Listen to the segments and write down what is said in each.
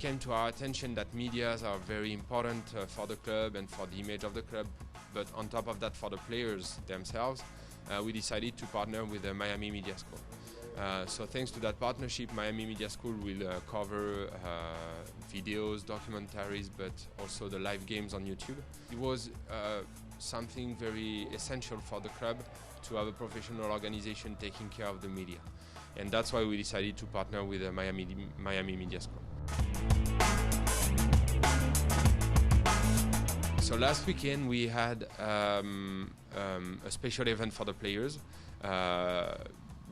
came to our attention that medias are very important for the club and for the image of the club, but on top of that for the players themselves, we decided to partner with the Miami Media School. So thanks to that partnership, Miami Media School will cover videos, documentaries, but also the live games on YouTube. It was something very essential for the club to have a professional organization taking care of the media. And that's why we decided to partner with the Miami Media School. So last weekend we had a special event for the players.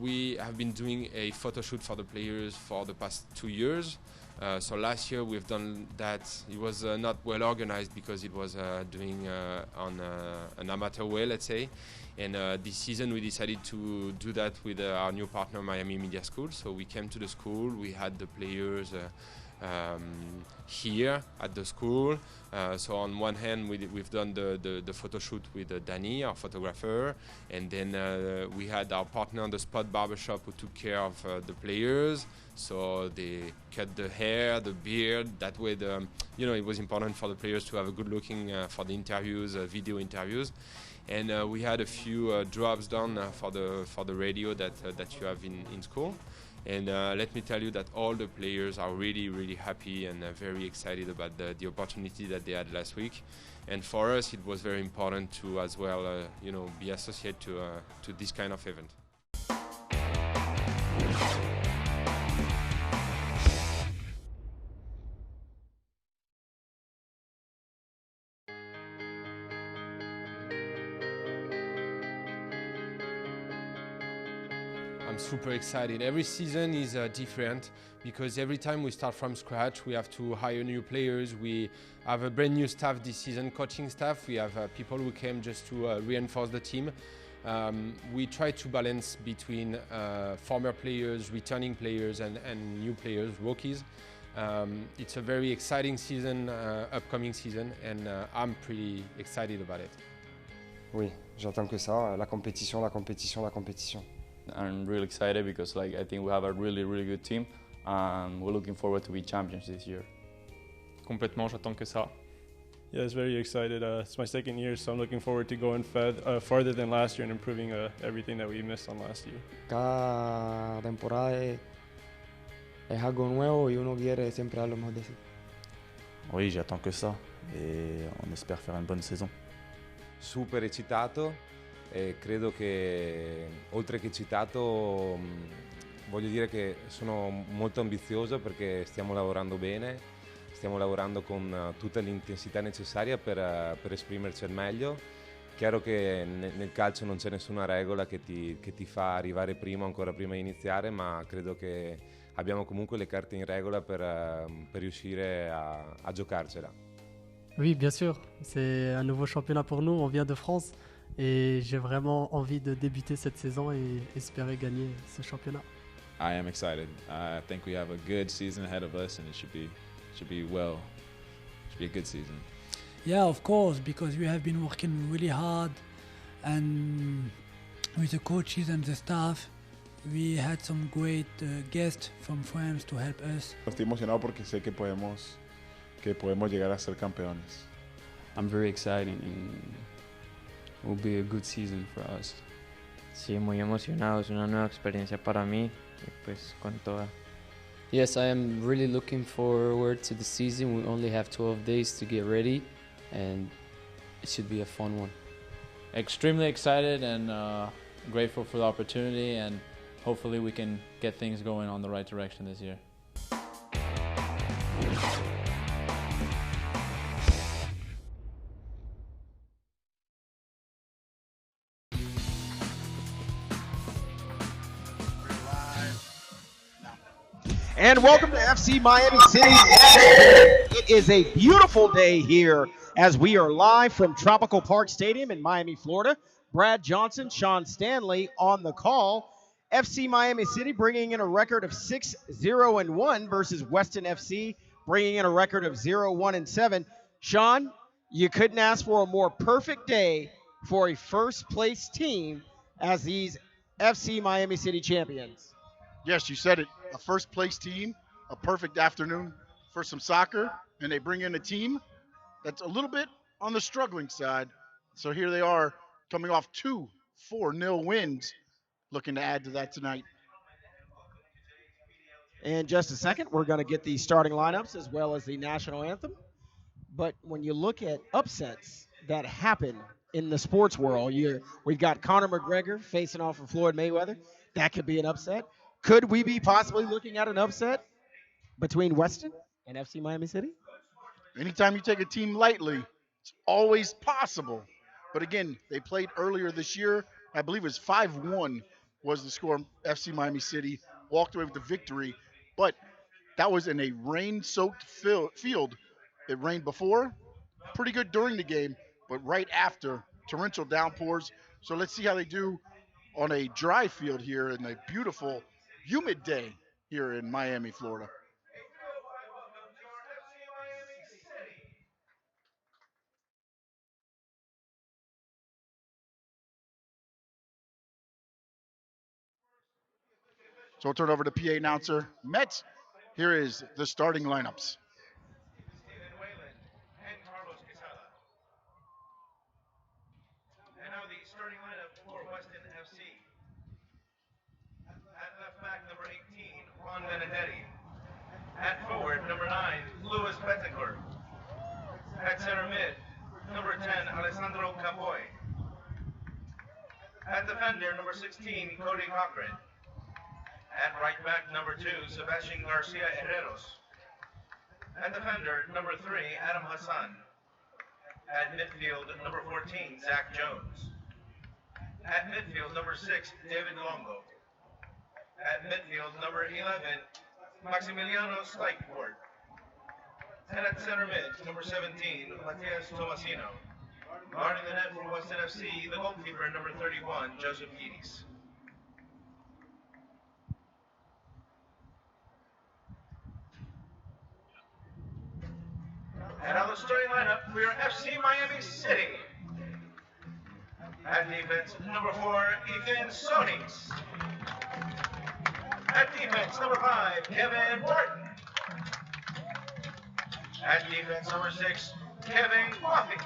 We have been doing a photo shoot for the players for the past 2 years. So last year we've done that. It was not well organized because it was doing on an amateur way, let's say. And this season we decided to do that with our new partner, Miami Media School. So we came to the school, we had the players here at the school. So on one hand we've done the photo shoot with Danny, our photographer, and then we had our partner on the spot barbershop who took care of the players. So they cut the hair, the beard. That way, it was important for the players to have a good looking for the interviews, video interviews. And we had a few drops done for the radio that you have in school. And let me tell you that all the players are really, really happy and very excited about the opportunity that they had last week. And for us, it was very important to as well, be associated to this kind of event. I'm super excited. Every season is different because every time we start from scratch, we have to hire new players. We have a brand new staff this season, coaching staff. We have people who came just to reinforce the team. We try to balance between former players, returning players, and new players, rookies. It's a very exciting season, upcoming season, and I'm pretty excited about it. Oui, j'attends que ça, la compétition, la compétition, la compétition. I'm really excited because I think we have a really, really good team and we're looking forward to be champions this year. Complètement, j'attends que ça. Yeah, it's very excited. It's my second year, so I'm looking forward to going farther than last year and improving everything that we missed on last year. Cada temporada es algo nuevo y uno quiere siempre dar lo mejor de sí. Oui, j'attends que ça et on espère faire une bonne saison. Super eccitato. E credo che, oltre che eccitato, voglio dire che sono molto ambizioso perché stiamo lavorando bene, stiamo lavorando con tutta l'intensità necessaria per esprimerci al meglio. Chiaro che nel calcio non c'è nessuna regola che ti fa arrivare prima, ancora prima di iniziare, ma credo che abbiamo comunque le carte in regola per riuscire a giocarcela. Oui, bien sûr, c'est un nouveau championnat pour nous, on vient de France. Et j'ai vraiment envie de débuter cette saison et espérer gagner ce championnat. I am excited. I think we have a good season ahead of us and it should be a good season. Yeah, of course, because we have been working really hard and with the coaches and the staff. We had some great guests from France to help us. Estoy emocionado porque sé que podemos llegar a ser campeones. I'm very excited and it will be a good season for us. Sí, muy emocionado. Es una nueva experiencia para mí y pues con toda. Yes, I am really looking forward to the season. We only have 12 days to get ready and it should be a fun one. Extremely excited and grateful for the opportunity, and hopefully we can get things going on the right direction this year. And welcome to FC Miami City. It is a beautiful day here as we are live from Tropical Park Stadium in Miami, Florida. Brad Johnson, Sean Stanley on the call. FC Miami City bringing in a record of 6-0-1 versus Weston FC, bringing in a record of 0-1-7. Sean, you couldn't ask for a more perfect day for a first-place team as these FC Miami City champions. Yes, you said it. A first-place team, a perfect afternoon for some soccer, and they bring in a team that's a little bit on the struggling side. So here they are coming off 2 4-0 wins, looking to add to that tonight. In just a second, we're going to get the starting lineups as well as the national anthem. But when you look at upsets that happen in the sports world, we've got Conor McGregor facing off of Floyd Mayweather. That could be an upset. Could we be possibly looking at an upset between Weston and FC Miami City? Anytime you take a team lightly, it's always possible. But again, they played earlier this year. I believe it was 5-1 was the score. FC Miami City walked away with the victory. But that was in a rain-soaked field. It rained before, pretty good during the game, but right after, torrential downpours. So let's see how they do on a dry field here in a beautiful, humid day here in Miami, Florida. So we'll turn it over to PA announcer Mets. Here is the starting lineups. And now the starting lineup for Weston FC. At left back, number 18, Juan Benedetti. At forward, number 9, Louis Betancourt. At center mid, number 10, Alessandro Campoy. At defender, number 16, Cody Cochran. At right back, number 2, Sebastian Garcia Herreros. At defender, number 3, Adam Hassan. At midfield, number 14, Zach Jones. At midfield, number 6, David Longo. At midfield, number 11, Maximiliano Slikeport. And at center mid, number 17, Matias Tomasino. Guarding the net for Weston FC, the goalkeeper, number 31, Joseph Eades. And on the starting lineup, we are FC Miami City. At defense, number 4, Ethan Sonis. At defense, number 5, Kevin Martin. At defense, number 6, Kevin Coffey.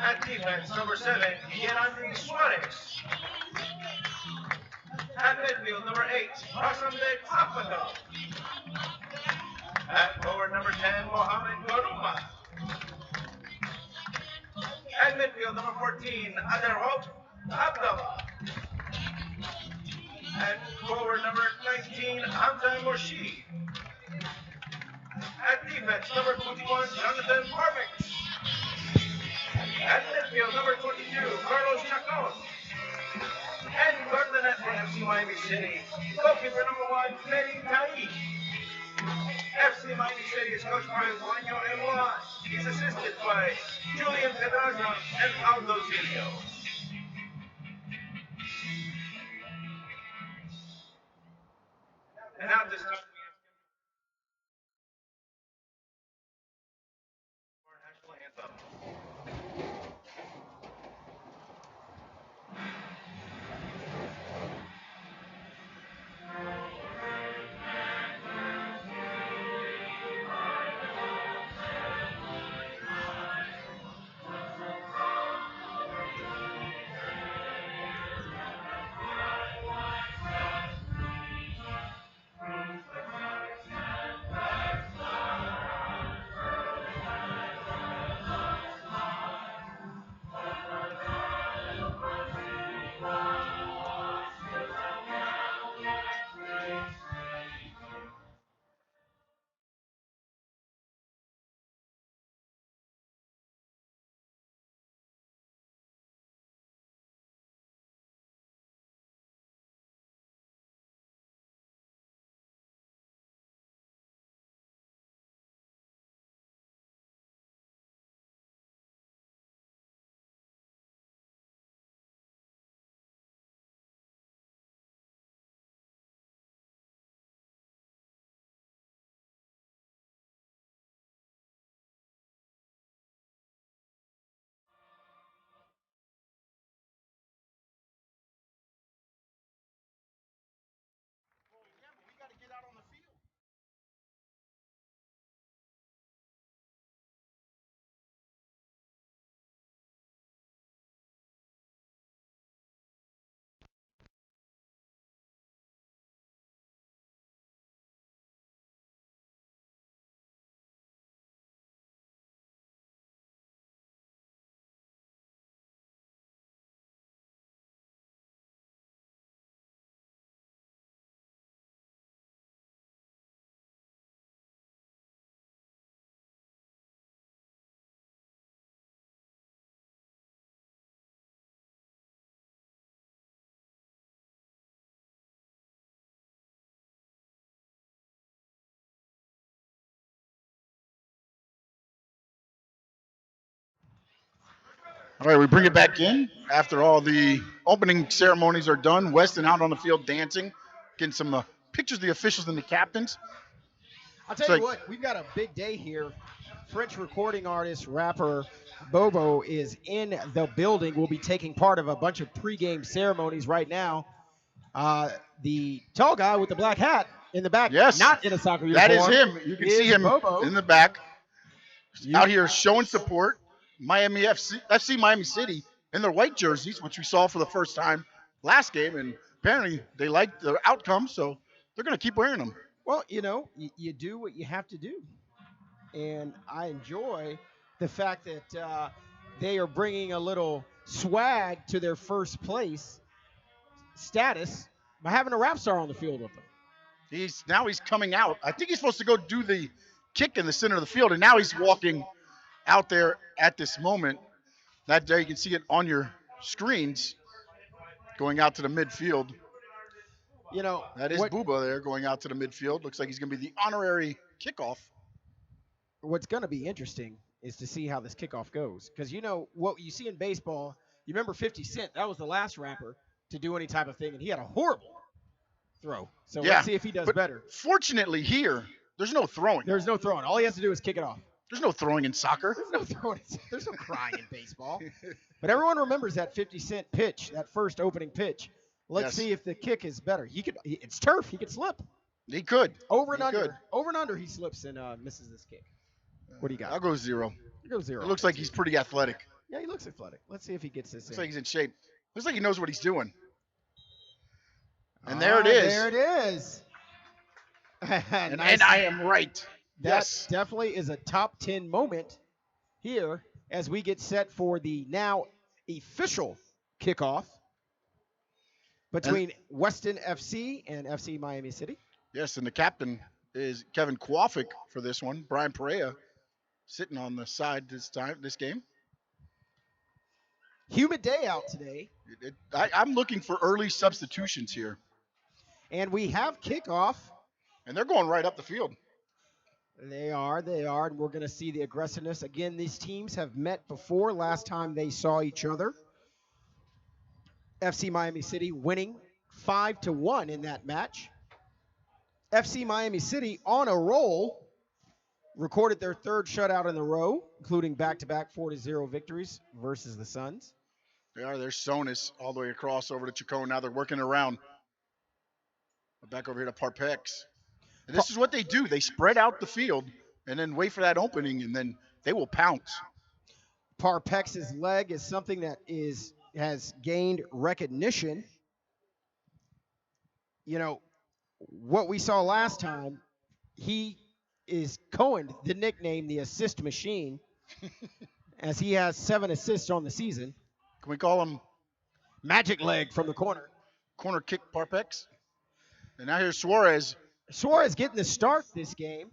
At defense, number 7, Yanandri Suarez. At midfield, number 8, Rasamde Papadov. At forward, number 10, Mohamed Garuma. At midfield, number 14, Aderhope Abdallah. At forward, number 19, Hamza Morshid. At defense, number 21, Jonathan Parvix. At midfield, number 22, Carlos Chacon. And guard the net for FC Miami City, goalkeeper number 1, Freddy Taib. FC Miami City is coached by Juanjo Eloy. He's assisted by Julian Pedraza and Aldo Zilio. And now this time we have our national anthem. All right, we bring it back in after all the opening ceremonies are done. Weston out on the field dancing, getting some pictures of the officials and the captains. I'll tell you what, we've got a big day here. French recording artist, rapper Bobo is in the building. We'll be taking part of a bunch of pregame ceremonies right now. The tall guy with the black hat in the back, Yes, not in a soccer uniform. That is him. You can see him Bobo. in the back, out here showing support. Miami FC Miami City in their white jerseys, which we saw for the first time last game, and apparently they liked the outcome, so they're going to keep wearing them. Well, you know, you do what you have to do. And I enjoy the fact that they are bringing a little swag to their first place status by having a rap star on the field with them. He's coming out. I think he's supposed to go do the kick in the center of the field, and now he's walking out there at this moment. That day you can see it on your screens going out to the midfield. You know, that is Booba there going out to the midfield. Looks like he's going to be the honorary kickoff. What's going to be interesting is to see how this kickoff goes. Because, you know, what you see in baseball, you remember 50 Cent, that was the last rapper to do any type of thing, and he had a horrible throw. So let's see if he does better. Fortunately here, there's no throwing. There's no throwing. All he has to do is kick it off. There's no throwing in soccer. There's no throwing. There's no crying in baseball. But everyone remembers that 50 Cent pitch, that first opening pitch. Let's see if the kick is better. It's turf. He could slip. He could. Over and under. Over and under, he slips and misses this kick. What do you got? I'll go 0. You go 0. It looks like he's pretty athletic. Yeah, he looks athletic. Let's see if he gets this Looks in. like he's in shape. Looks like he knows what he's doing. And there it is. There it is. And I am right. That definitely is a top 10 moment here as we get set for the now official kickoff between Weston FC and FC Miami City. Yes, and the captain is Kevin Kwafik for this one. Brian Perea sitting on the side this game. Humid day out today. I'm looking for early substitutions here. And we have kickoff. And they're going right up the field. They are, and we're going to see the aggressiveness. Again, these teams have met before last time they saw each other. FC Miami City winning 5-1 in that match. FC Miami City on a roll, recorded their third shutout in a row, including back-to-back 4-0 victories versus the Suns. There's Sonis all the way across over to Chacon. Now they're working around. Back over here to Parpex. And this is what they do. They spread out the field and then wait for that opening, and then they will pounce. Parpex's leg is something that has gained recognition. You know, what we saw last time, he is coined the nickname the assist machine as he has 7 assists on the season. Can we call him Magic Leg from the corner? Corner kick Parpex. And now here's Suarez. Suarez getting the start this game.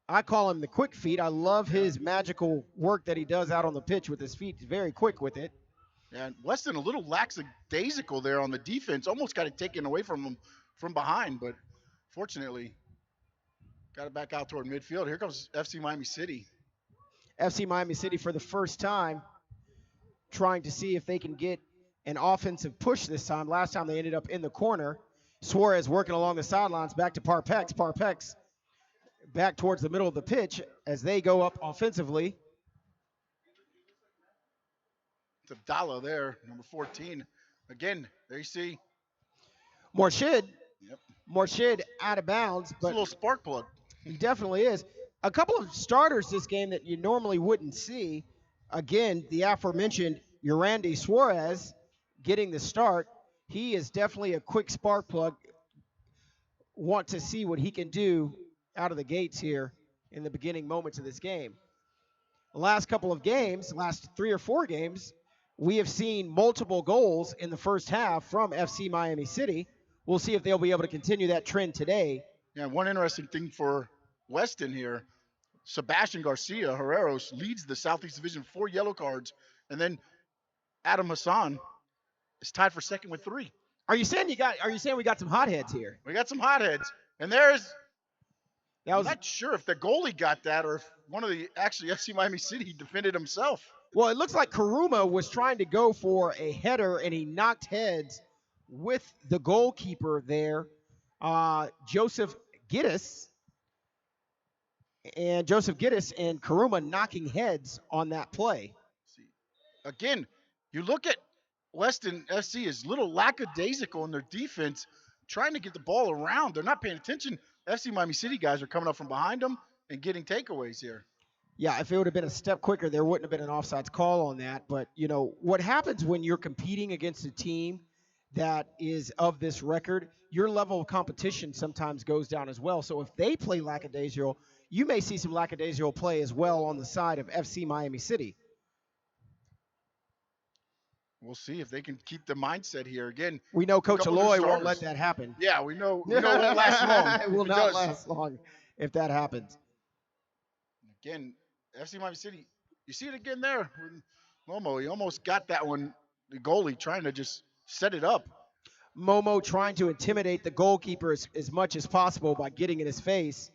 I call him the quick feet. I love his magical work that he does out on the pitch with his feet. He's very quick with it. And Weston a little lackadaisical there on the defense. Almost got it taken away from him from behind, but fortunately got it back out toward midfield. Here comes FC Miami City. FC Miami City for the first time trying to see if they can get an offensive push this time. Last time they ended up in the corner. Suarez working along the sidelines, back to Parpex. Parpex back towards the middle of the pitch as they go up offensively. It's Abdallah there, number 14. Again, there you see. Morshid. Yep. Morshid out of bounds. But it's a little spark plug. He definitely is. A couple of starters this game that you normally wouldn't see. Again, the aforementioned Yurandi Suarez getting the start. He is definitely a quick spark plug. Want to see what he can do out of the gates here in the beginning moments of this game. The last couple of games, last 3 or 4 games, we have seen multiple goals in the first half from FC Miami City. We'll see if they'll be able to continue that trend today. Yeah, one interesting thing for Weston here, Sebastian Garcia Herreros leads the Southeast Division 4 yellow cards, and then Adam Hassan is tied for second with 3. Are you saying we got some hotheads here? We got some hotheads. And I'm not sure if the goalie got that or if one of the FC Miami City defended himself. Well, it looks like Karuma was trying to go for a header, and he knocked heads with the goalkeeper there, Joseph Giddis. And Joseph Giddis and Karuma knocking heads on that play. Again, you look at Weston FC is little lackadaisical in their defense, trying to get the ball around. They're not paying attention. FC Miami City guys are coming up from behind them and getting takeaways here. Yeah, if it would have been a step quicker, there wouldn't have been an offsides call on that. But, you know, what happens when you're competing against a team that is of this record, your level of competition sometimes goes down as well. So if they play lackadaisical, you may see some lackadaisical play as well on the side of FC Miami City. We'll see if they can keep the mindset here. Again, we know Coach Aloy won't starters. let that happen. Yeah, we know it won't last long. It will not last long if that happens. Again, FC Miami City, you see it again there. Momo, he almost got that one, the goalie trying to just set it up. Momo trying to intimidate the goalkeeper as much as possible by getting in his face.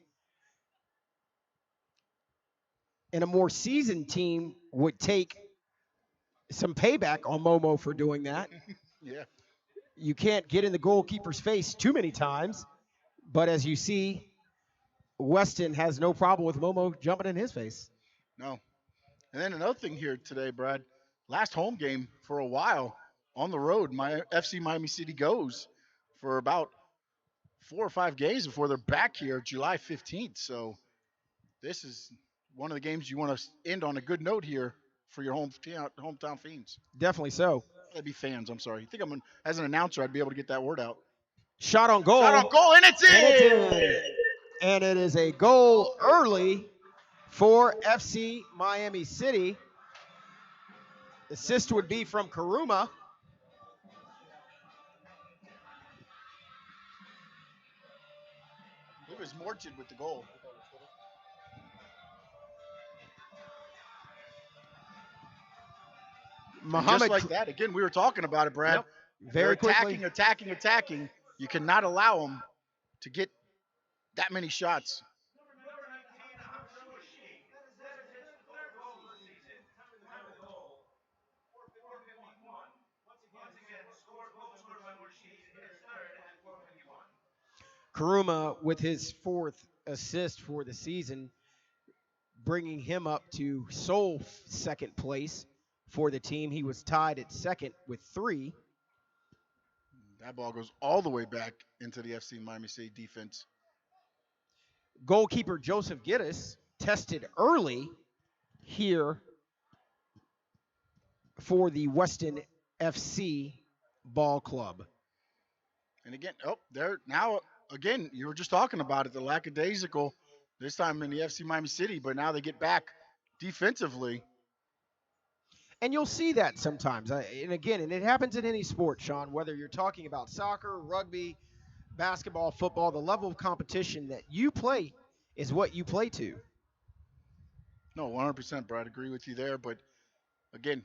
And a more seasoned team would take some payback on Momo for doing that. Yeah. You can't get in the goalkeeper's face too many times, but as you see, Weston has no problem with Momo jumping in his face. No. And then another thing here today, Brad, last home game for a while on the road, my FC Miami City goes for about 4 or 5 games before they're back here July 15th. So this is one of the games you want to end on a good note here for your hometown Fiends. Definitely so. That'd be fans, I'm sorry. I think as an announcer, I'd be able to get that word out. Shot on goal. Shot on goal, and it's in! And it is a goal early for FC Miami City. Assist would be from Karuma. It was Morchid with the goal. Just like that. Again, we were talking about it, Brad. Yep. Very They're attacking. You cannot allow them to get that many shots. Karuma with his 4th assist for the season, bringing him up to sole 2nd place for the team. He was tied at 2nd with 3. That ball goes all the way back into the FC Miami City defense. Goalkeeper Joseph Giddis tested early here for the Weston FC ball club. And again, again, you were just talking about it, the lackadaisical, this time in the FC Miami City, but now they get back defensively. And you'll see that sometimes. And again, and it happens in any sport, Sean, whether you're talking about soccer, rugby, basketball, football, the level of competition that you play is what you play to. No, 100%, Brad. I agree with you there. But again,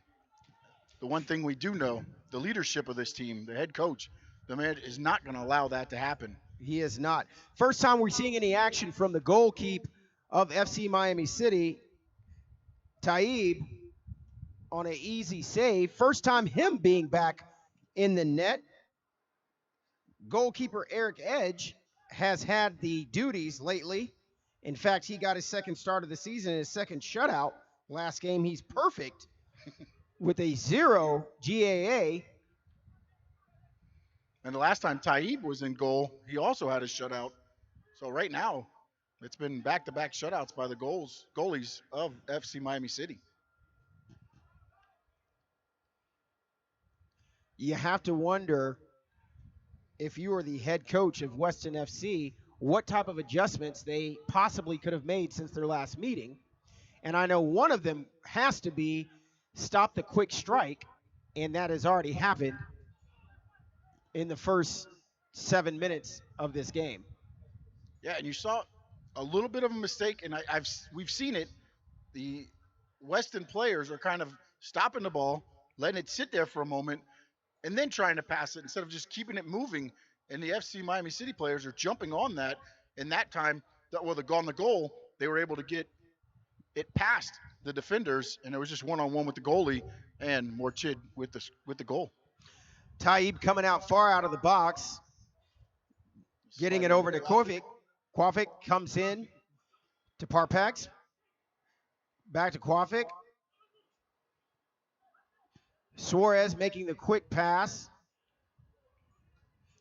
the one thing we do know, the leadership of this team, the head coach, the man is not going to allow that to happen. He is not. First time we're seeing any action from the goalkeeper of FC Miami City, Taib, on an easy save. First time him being back in the net. Goalkeeper Eric Edge has had the duties lately. In fact, he got his 2nd start of the season, his 2nd shutout. Last game, he's perfect with a 0 GAA. And the last time Taib was in goal, he also had a shutout. So right now, it's been back-to-back shutouts by the goalies of FC Miami City. You have to wonder, if you are the head coach of Weston FC, what type of adjustments they possibly could have made since their last meeting. And I know one of them has to be stop the quick strike, and that has already happened in the first 7 minutes of this game. Yeah, and you saw a little bit of a mistake, and we've seen it. The Weston players are kind of stopping the ball, letting it sit there for a moment, and then trying to pass it instead of just keeping it moving. And the FC Miami City players are jumping on that. And that time, on the goal, they were able to get it passed the defenders, and it was just one-on-one with the goalie and Morchid with the goal. Taib coming out far out of the box, getting it over to Kovic. Kovic comes in to Parpex. Back to Kovic. Suarez making the quick pass.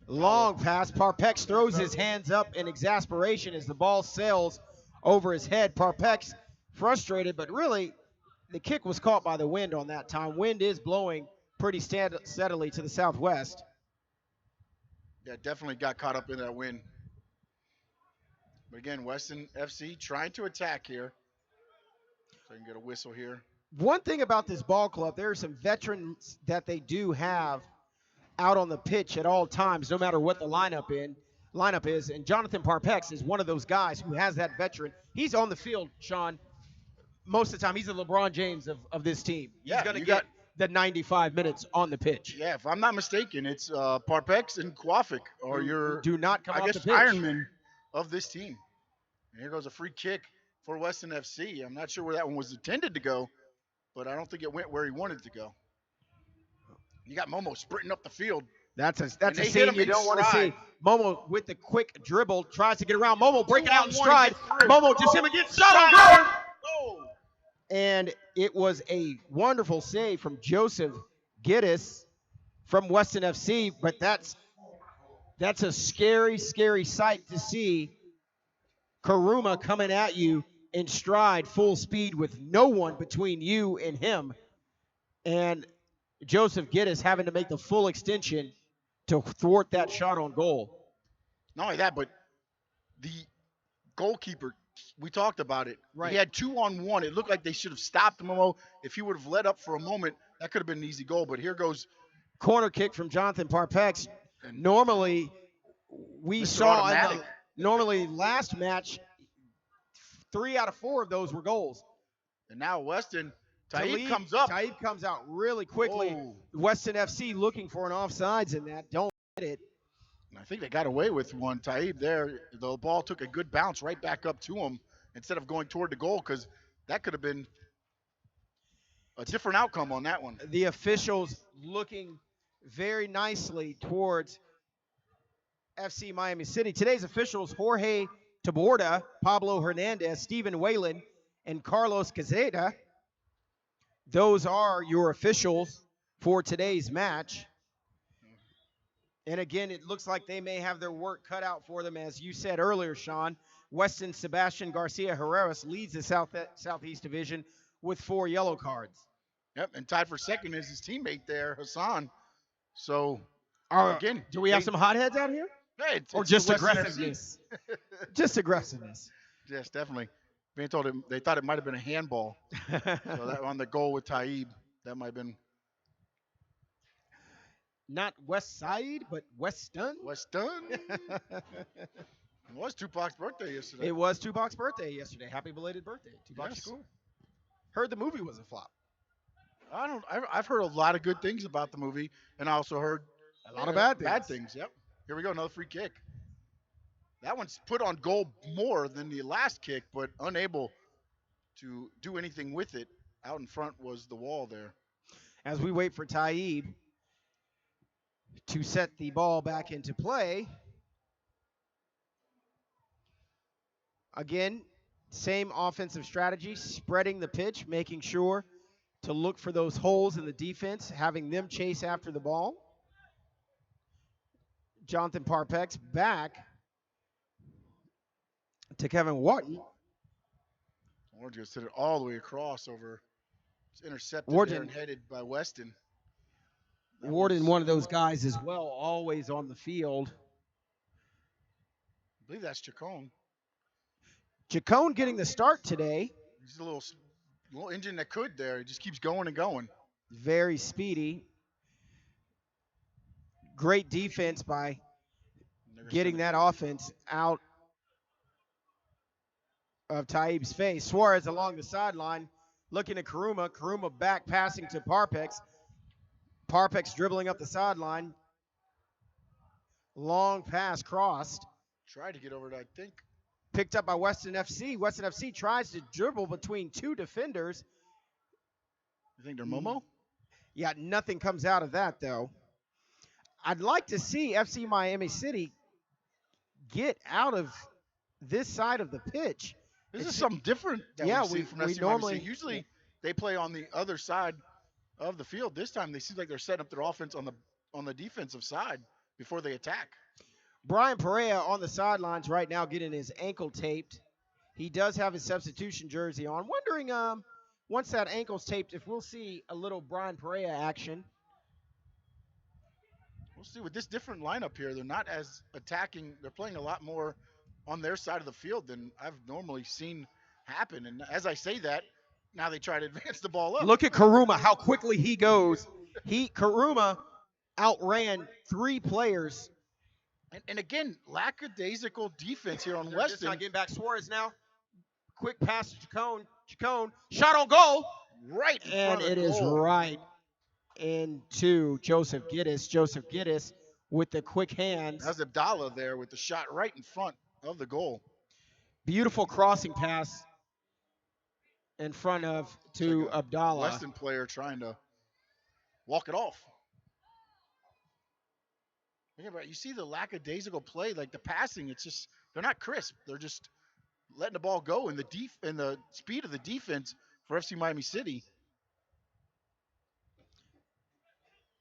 Long pass. Parpex throws his hands up in exasperation as the ball sails over his head. Parpex frustrated, but really the kick was caught by the wind on that time. Wind is blowing pretty steadily to the southwest. Yeah, definitely got caught up in that wind. But again, Weston FC trying to attack here. So I can get a whistle here. One thing about this ball club, there are some veterans that they do have out on the pitch at all times, no matter what the lineup is. And Jonathan Parpex is one of those guys who has that veteran. He's on the field, Sean, most of the time. He's the LeBron James of this team. He's going to get the 95 minutes on the pitch. Yeah, if I'm not mistaken, it's Parpex and Kovic or your do not come off the pitch. Ironman of this team. And here goes a free kick for Weston FC. I'm not sure where that one was intended to go, but I don't think it went where he wanted it to go. You got Momo sprinting up the field. That's a scene you don't want to see. Momo with the quick dribble tries to get around. Momo breaking out in stride. Momo just him again. Shot on goal. And it was a wonderful save from Joseph Giddis from Weston FC. But that's a scary, scary sight to see. Karuma coming at you in stride, full speed with no one between you and him. And Joseph Giddis having to make the full extension to thwart that shot on goal. Not only that, but the goalkeeper, we talked about it. Right. He had 2-on-1. It looked like they should have stopped Momo. If he would have let up for a moment, that could have been an easy goal. But here goes. Corner kick from Jonathan Parpex. Normally, we saw normally last match, 3 out of 4 of those were goals. And now Weston, Taib comes up. Taib comes out really quickly. Oh. Weston FC looking for an offsides in that. Don't get it. I think they got away with one. Taib there, the ball took a good bounce right back up to him instead of going toward the goal, because that could have been a different outcome on that one. The officials looking very nicely towards FC Miami City. Today's officials, Jorge Taborda, Pablo Hernandez, Stephen Whalen, and Carlos Cazeta. Those are your officials for today's match. And again, it looks like they may have their work cut out for them, as you said earlier, Sean. Weston Sebastian Garcia Herreras leads the Southeast Division with 4 yellow cards. Yep, and tied for second is his teammate there, Hassan. So, again, do we have some hotheads out here? Hey, or just aggressiveness? Just aggressiveness. Yes, definitely. Being told they thought it might have been a handball. So that on the goal with Taib, that might have been. Not West Side, but Weston. Weston. It was Tupac's birthday yesterday. It was Tupac's birthday yesterday. Happy belated birthday, Tupac Shakur. Heard the movie was a flop. I've heard a lot of good things about the movie, and I also heard a lot of bad things. Yep. Here we go, another free kick. That one's put on goal more than the last kick, but unable to do anything with it. Out in front was the wall there. As we wait for Taib to set the ball back into play. Again, same offensive strategy, spreading the pitch, making sure to look for those holes in the defense, having them chase after the ball. Jonathan Parpex back to Kevin Wharton. Wharton just hit it all the way across over. It's intercepted there and headed by Weston. Wharton, one of those guys as well, always on the field. I believe that's Chacon. Chacon getting the start today. He's a little engine that could there. He just keeps going and going. Very speedy. Great defense by getting that offense out of Taib's face. Suarez along the sideline, looking at Karuma. Karuma back passing to Parpex. Parpex dribbling up the sideline. Long pass crossed. Tried to get over it, I think. picked up by Weston FC. Weston FC tries to dribble between two defenders. You think they're Momo? Yeah, nothing comes out of that, though. I'd like to see FC Miami City get out of this side of the pitch. This is something different that yeah, we've seen from we FC normally Miami City. Usually they play on the other side of the field. This time they seem like they're setting up their offense on the defensive side before they attack. Brian Perea on the sidelines right now getting his ankle taped. He does have his substitution jersey on. Wondering, once that ankle's taped, if we'll see a little Brian Perea action. We'll see with this different lineup here. They're not as attacking. They're playing a lot more on their side of the field than I've normally seen happen. And as I say that, now they try to advance the ball up. Look at Karuma, how quickly he goes. Karuma outran 3 players. And again, lackadaisical defense here on They're Weston. just not getting back. Suarez now. Quick pass to Chacon. Chacon. Shot on goal. Right in and front of it the is goal. right into Joseph Giddis. Joseph Giddis with the quick hands. That's Abdallah there with the shot right in front of the goal. Beautiful crossing pass in front of to Abdallah. Weston player trying to walk it off. Yeah, but you see the lackadaisical play, like the passing, it's just they're not crisp. They're just letting the ball go, and the speed of the defense for FC Miami City.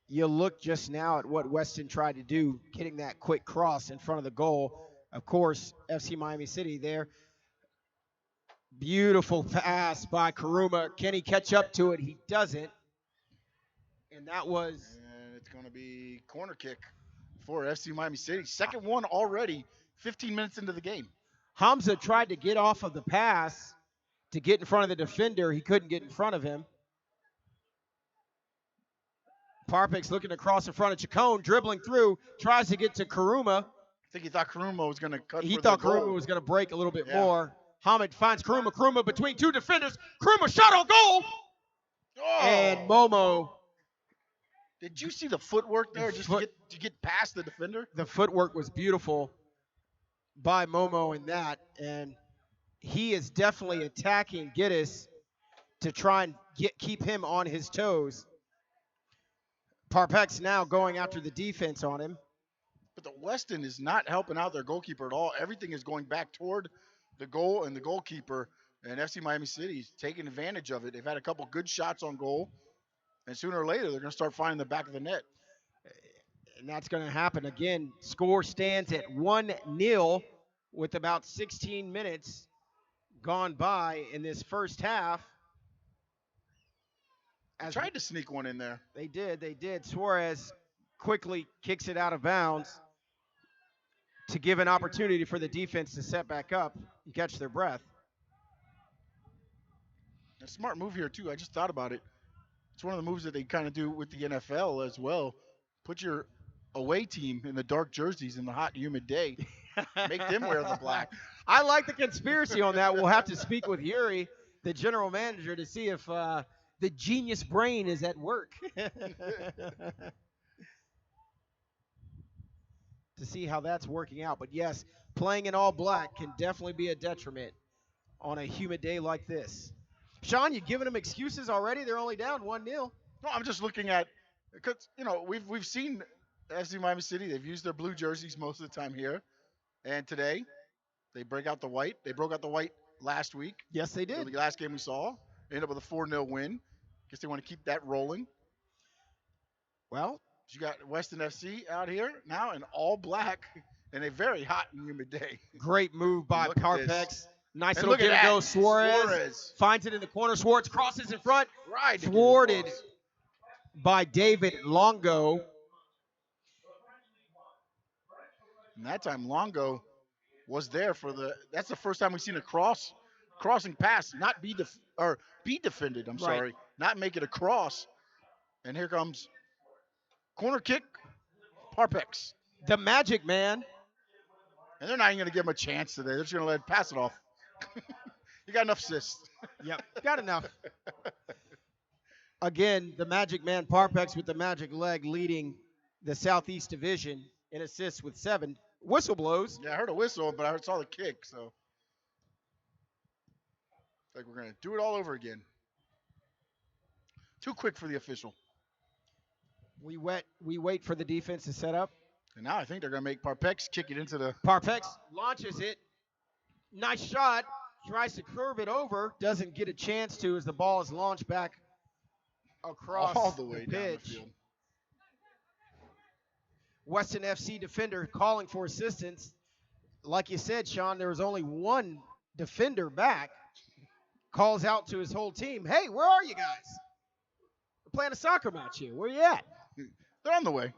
You look just now at what Weston tried to do, getting that quick cross in front of the goal. Of course, FC Miami City there. Beautiful pass by Karuma. Can he catch up to it? He doesn't. And that was... And it's going to be corner kick for FC Miami City. Second one already, 15 minutes into the game. Hamza tried to get off of the pass to get in front of the defender. He couldn't get in front of him. Parpix looking to cross in front of Chacon, dribbling through, tries to get to Karuma. I think he thought Karuma was going to cut. He for thought the goal. Karuma was going to break a little bit more. Hamid finds Karuma. Karuma between 2 defenders. Karuma shot on goal. Oh. And Momo. Did you see the footwork there to get past the defender? The footwork was beautiful by Momo in that. And he is definitely attacking Giddis to try and keep him on his toes. Parpex now going after the defense on him. But the Weston is not helping out their goalkeeper at all. Everything is going back toward the goal and the goalkeeper. And FC Miami City is taking advantage of it. They've had a couple good shots on goal. And sooner or later, they're going to start finding the back of the net. And that's going to happen again. Score stands at 1-0 with about 16 minutes gone by in this first half. I tried to sneak one in there. They did. Suarez quickly kicks it out of bounds to give an opportunity for the defense to set back up and catch their breath. A smart move here, too. I just thought about it. It's one of the moves that they kind of do with the NFL as well. Put your away team in the dark jerseys in the hot, humid day. Make them wear the black. I like the conspiracy on that. We'll have to speak with Yuri, the general manager, to see if the genius brain is at work. To see how that's working out. But yes, playing in all black can definitely be a detriment on a humid day like this. Sean, you giving them excuses already? They're only down 1-0. No, I'm just looking at, because we've seen FC Miami City. They've used their blue jerseys most of the time here, and today they break out the white. They broke out the white last week. Yes, they did. The last game we saw, ended up with a 4-0 win. Guess they want to keep that rolling. Well, you got Weston FC out here now in all black in a very hot and humid day. Great move by Look at Parpex. this. Nice And little look at get that. go. Suarez finds it in the corner. Suarez crosses in front. Right. Thwarted by David Longo. And that time Longo was there for that's the first time we've seen a crossing pass not be defended. I'm sorry, not make it a cross. And here comes corner kick, Parpex. The Magic Man. And they're not even going to give him a chance today. They're just going to let him pass it off. You got enough assists. Yep, got enough. Again, the Magic Man Parpex with the magic leg leading the Southeast Division in assists with 7. Whistle blows. Yeah, I heard a whistle, but I saw the kick. So like we're going to do it all over again. Too quick for the official. We wait for the defense to set up. And now I think they're going to make Parpex kick it into the... Parpex launches it. Nice shot. Tries to curve it over. Doesn't get a chance to as the ball is launched back across all the way the down the pitch. field. Weston FC defender calling for assistance. Like you said, Sean, there was only one defender back. Calls out to his whole team, hey, where are you guys? We're playing a soccer match here. Where you at? They're on the way.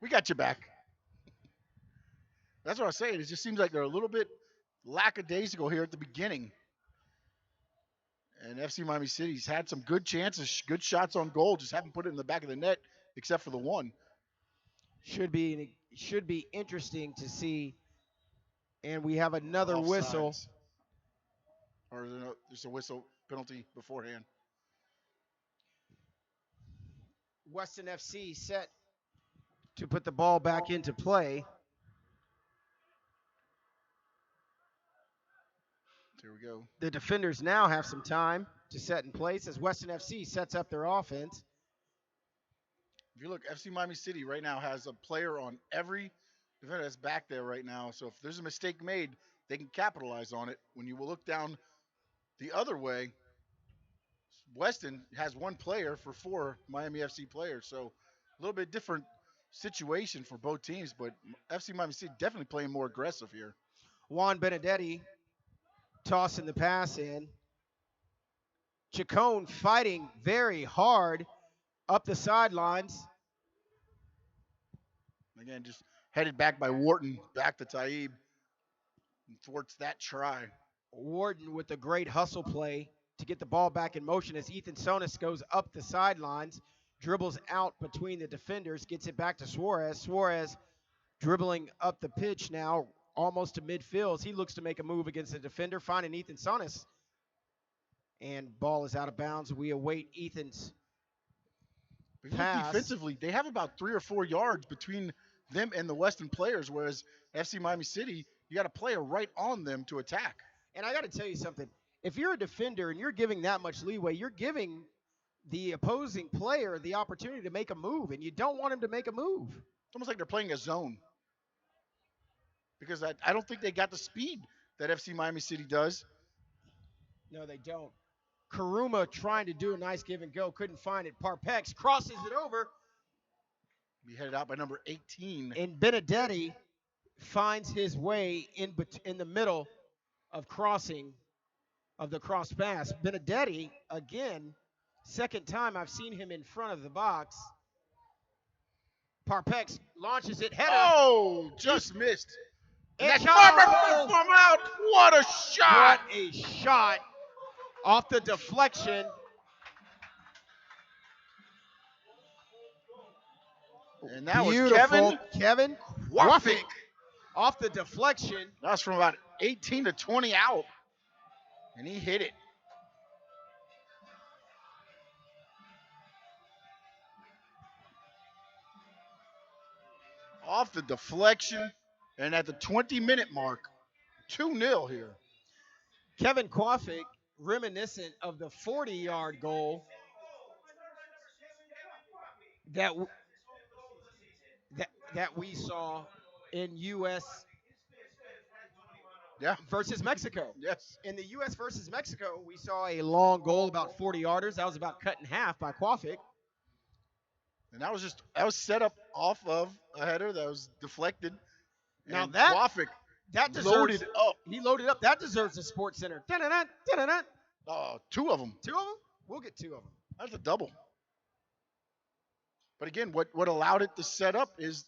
We got you back. That's what I was saying. It just seems like they're a little bit lackadaisical here at the beginning. And FC Miami City's had some good chances, good shots on goal, just haven't put it in the back of the net except for the one. Should be interesting to see. And we have another Offsides. whistle. Or there's a whistle penalty beforehand. Weston FC set to put the ball back into play. Here we go. The defenders now have some time to set in place as Weston FC sets up their offense. If you look, FC Miami City right now has a player on every defender that's back there right now. So if there's a mistake made, they can capitalize on it. When you will look down the other way, Weston has one player for 4 Miami FC players. So a little bit different situation for both teams, but FC Miami City definitely playing more aggressive here. Juan Benedetti tossing the pass in. Chacon fighting very hard up the sidelines. Again, just headed back by Wharton, back to Taib. And thwarts that try. Wharton with a great hustle play to get the ball back in motion as Ethan Sonis goes up the sidelines, dribbles out between the defenders, gets it back to Suarez. Suarez dribbling up the pitch now, almost to midfield. He looks to make a move against the defender, finding Ethan Sonis. And ball is out of bounds. We await Ethan's pass. Defensively, they have about 3 or 4 yards between them and the Weston players, whereas FC Miami City, you got a player right on them to attack. And I got to tell you something. If you're a defender and you're giving that much leeway, you're giving the opposing player the opportunity to make a move, and you don't want him to make a move. It's almost like they're playing a zone. Because I don't think they got the speed that FC Miami City does. No, they don't. Karuma trying to do a nice give and go, couldn't find it. Parpex crosses it over. Be headed out by number 18. And Benedetti finds his way in the middle of crossing of the cross pass. Benedetti, again, second time I've seen him in front of the box. Parpex launches it, header. Oh, just missed. And that's from out. What a shot. What a shot off the deflection. And that beautiful. was Kevin Wafik off the deflection. That's from about 18 to 20 out. And he hit it. Off the deflection. And at the 20-minute mark, 2-0 here. Kevin Wafik, reminiscent of the 40-yard goal that we saw in U.S. versus Mexico. Yes. In the U.S. versus Mexico, we saw a long goal, about 40 yarders. That was about cut in half by Wafik. And that was set up off of a header that was deflected. Now and that Wafik that deserves, loaded up. He loaded up. That deserves a Sports Center. 2 of them. 2 of them? We'll get 2 of them. That's a double. But again, what allowed it to set up is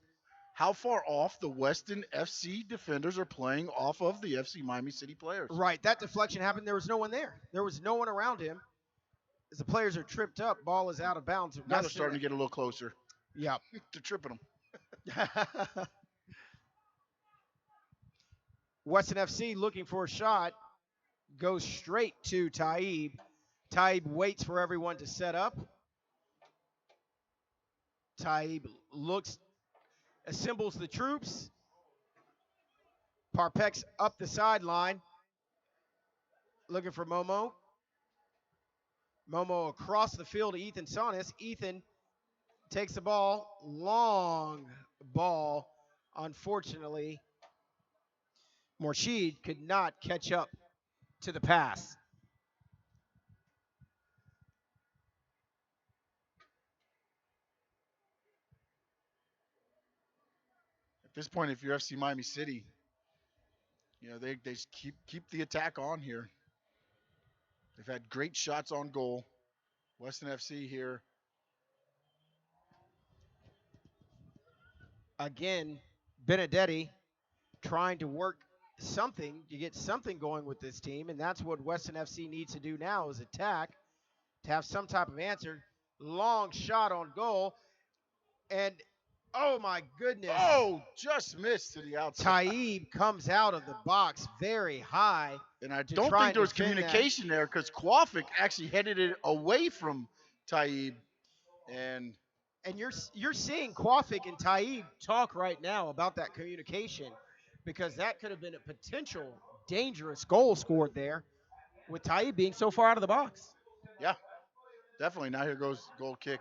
how far off the Weston FC defenders are playing off of the FC Miami City players. Right. That deflection happened. There was no one there. There was no one around him. As the players are tripped up, ball is out of bounds. Now they're starting to get a little closer. Yeah. They're tripping them. Weston FC looking for a shot. Goes straight to Taib. Taib waits for everyone to set up. Taib assembles the troops. Parpex up the sideline. looking for Momo. Momo across the field to Ethan Sonis. Ethan takes the ball. Long ball. Unfortunately, Morsheed could not catch up to the pass. At this point, if you're FC Miami City, you know, they just keep the attack on here. They've had great shots on goal. Weston FC here. Again, Benedetti trying to work something to get something going with this team, and that's what Weston FC needs to do now is attack to have some type of answer. Long shot on goal, and oh my goodness. Oh, just missed to the outside. Taib comes out of the box very high. And I don't think there was communication there because Kwafik actually headed it away from Taib. And you're seeing Kwafik and Taib talk right now about that communication because that could have been a potential dangerous goal scored there with Taib being so far out of the box. Yeah, definitely. Now here goes goal kick.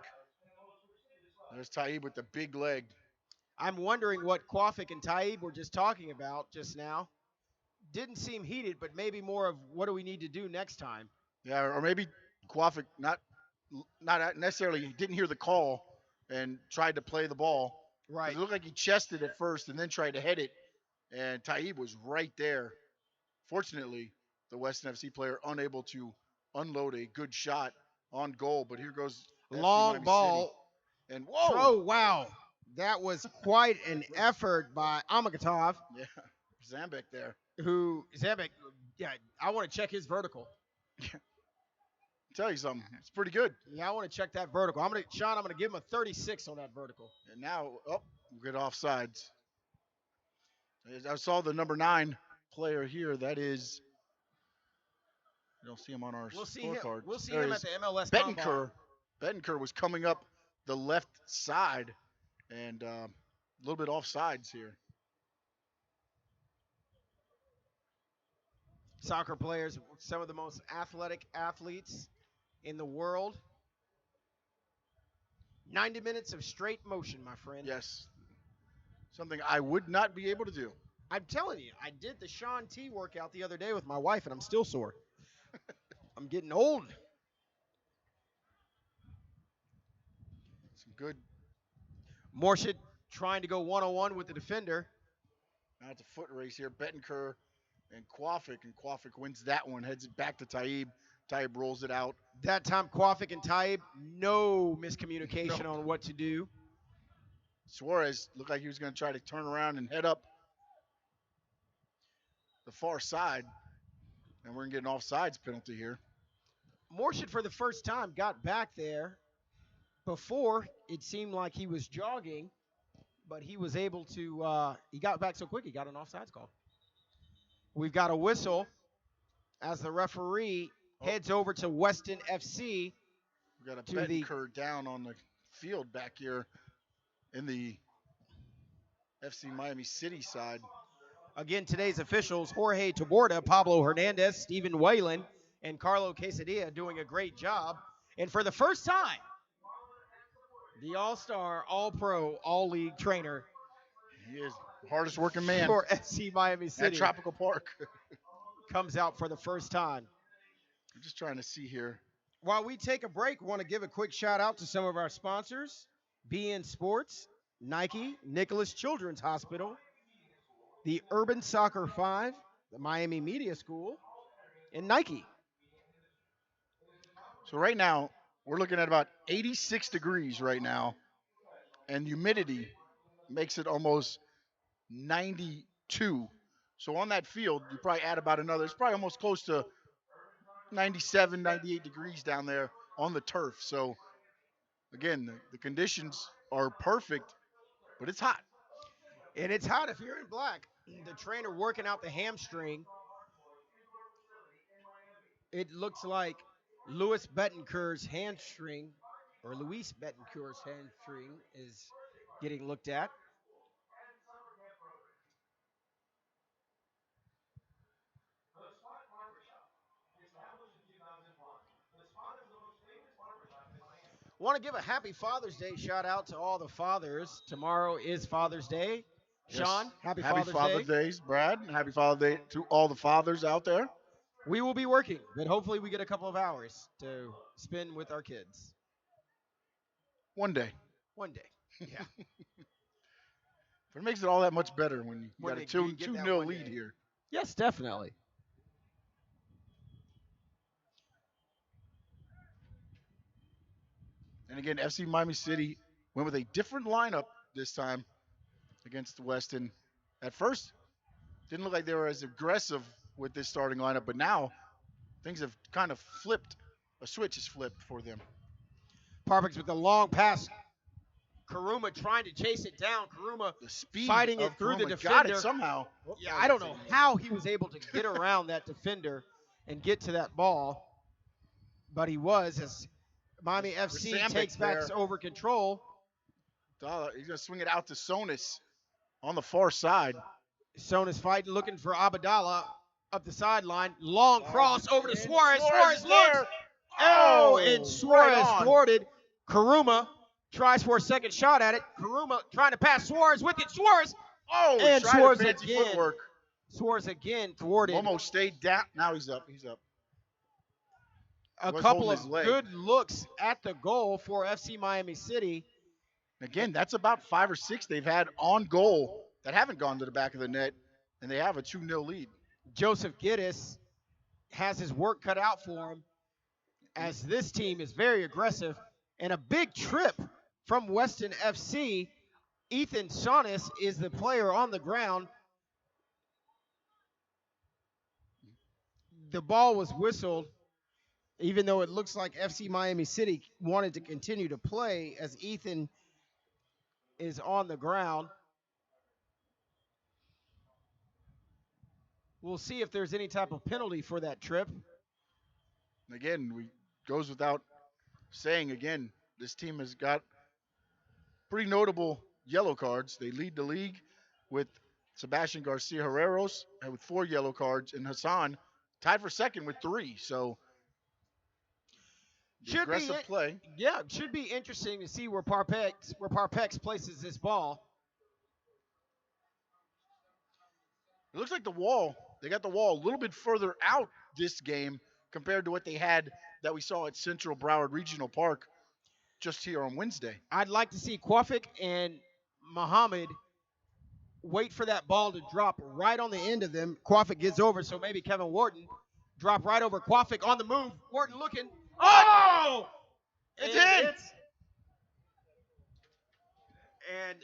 There's Taib with the big leg. I'm wondering what Kwafik and Taib were just talking about just now. Didn't seem heated, but maybe more of what do we need to do next time. Yeah, or maybe Kwafik not necessarily didn't hear the call and tried to play the ball. Right. It looked like he chested it first and then tried to head it, and Taib was right there. Fortunately, the Weston FC player unable to unload a good shot on goal, but here goes long ball. City. And whoa! Oh, wow. That was quite an effort by Amakatov. Yeah, Zambek there. Zambek, yeah, I want to check his vertical. Tell you something, it's pretty good. Yeah, I want to check that vertical. I'm gonna give him a 36 on that vertical. And now, good offsides. I saw the number 9 player here. That is, I don't see him on our scorecard. We'll see him at the MLS Bettencourt. Bettencourt was coming up the left side and a little bit offsides here. Soccer players, some of the most athletic athletes in the world. 90 minutes of straight motion, my friend. Yes. Something I would not be able to do. I'm telling you, I did the Sean T workout the other day with my wife, and I'm still sore. I'm getting old. Some good. Morshid trying to go one-on-one with the defender. Now it's a foot race here. Bettencourt and Kwafik wins that one, heads it back to Taib. Taib rolls it out. That time, Kwafik and Taib, no miscommunication on what to do. Suarez looked like he was going to try to turn around and head up the far side, and we're going to get an offsides penalty here. Morshid, for the first time, got back there. Before, it seemed like he was jogging, but he was able to, he got back so quick, he got an offsides call. We've got a whistle as the referee heads over to Weston FC. We've got a Bettencourt down on the field back here in the FC Miami City side. Again, today's officials, Jorge Taborda, Pablo Hernandez, Stephen Whalen, and Carlo Quesadilla doing a great job. And for the first time, the all-star, all-pro, all-league trainer. He is the hardest working man for FC Miami City. At Tropical Park. Comes out for the first time. I'm just trying to see here. While we take a break, we want to give a quick shout out to some of our sponsors. BN Sports, Nike, Nicholas Children's Hospital, the Urban Soccer 5, the Miami Media School, and Nike. So right now, we're looking at about 86 degrees right now, and humidity makes it almost 92. So on that field, you probably add about another, it's probably almost close to 97, 98 degrees down there on the turf. So again, the conditions are perfect, but it's hot. And it's hot if you're in black. The trainer working out the hamstring. It looks like Luis Bettencourt's hamstring is getting looked at. Want to give a happy Father's Day shout out to all the fathers. Tomorrow is Father's Day. Yes. Sean, happy Father's Day. Days, Brad. Happy Father's Day to all the fathers out there. We will be working, but hopefully we get a couple of hours to spend with our kids. One day. One day. Yeah. But it makes it all that much better when you When got a they 2-0 get that one lead day. here. Yes, definitely. And again, FC Miami City went with a different lineup this time against Weston. At first, didn't look like they were as aggressive with this starting lineup, but now things have kind of flipped. A switch has flipped for them. Parpex with the long pass. Karuma trying to chase it down. Karuma fighting it through the Karuma defender. got it somehow. Yeah, I don't know how he was able to get around that defender and get to that ball, but he was, as Miami FC Sambic takes back there. over control. He's going to swing it out to Sonis on the far side. Sonis fighting, looking for Abadallah up the sideline. Long cross over to Suarez. Suarez Suarez there. looks. Oh, and Suarez right on. thwarted. Karuma tries for a second shot at it. Karuma trying to pass Suarez with it. Suarez. Oh, and tried Suarez fancy again. footwork. Suarez again thwarted. Momo stayed down. Now he's up. A Was couple holding of his leg. good looks at the goal for FC Miami City. Again, that's about 5 or 6 they've had on goal that haven't gone to the back of the net, and they have a 2-0 lead. Joseph Giddis has his work cut out for him, as this team is very aggressive. And a big trip from Weston FC. Ethan Shaughness is the player on the ground. The ball was whistled, even though it looks like FC Miami City wanted to continue to play, as Ethan is on the ground. We'll see if there's any type of penalty for that trip. Again, goes without saying, again, this team has got pretty notable yellow cards. They lead the league with Sebastian Garcia Herreros with 4 yellow cards, and Hassan tied for second with 3. So aggressive play. Yeah, it should be interesting to see where Parpex places this ball. It looks like they got the wall a little bit further out this game compared to what they had that we saw at Central Broward Regional Park just here on Wednesday. I'd like to see Kwafik and Muhammad wait for that ball to drop right on the end of them. Kwafik gets over, so maybe Kevin Wharton drop right over Kwafik on the move. Wharton looking. Oh! It's in! And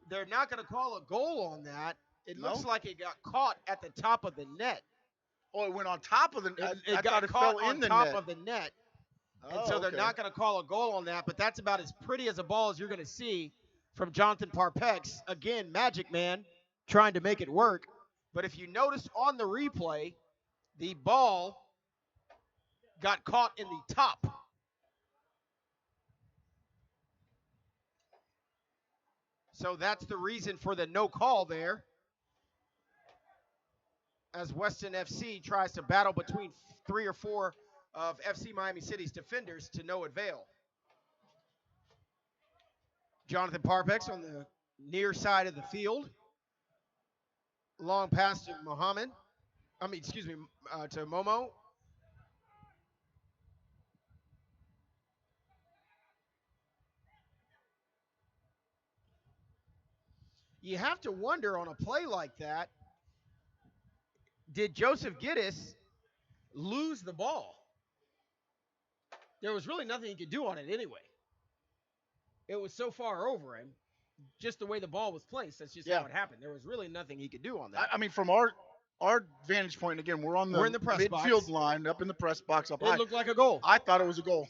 they're not going to call a goal on that. It No? looks like it got caught at the top of the net. Oh, it went on top of the net. It I got thought it caught fell on in the top net. of the net. And Oh, so they're okay. not going to call a goal on that, but that's about as pretty as a ball as you're going to see from Jonathan Parpex. Again, Magic Man trying to make it work. But if you notice on the replay, the ball got caught in the top. So that's the reason for the no call there, as Weston FC tries to battle between 3 or 4 of FC Miami City's defenders to no avail. Jonathan Parpex on the near side of the field. Long pass to to Momo. You have to wonder on a play like that, did Joseph Giddis lose the ball? There was really nothing he could do on it anyway. It was so far over him, just the way the ball was placed. That's just how it happened. There was really nothing he could do on that. I mean, from our vantage point, again, we're in the press midfield box. line, up in the press box up It high. looked like a goal. I thought it was a goal.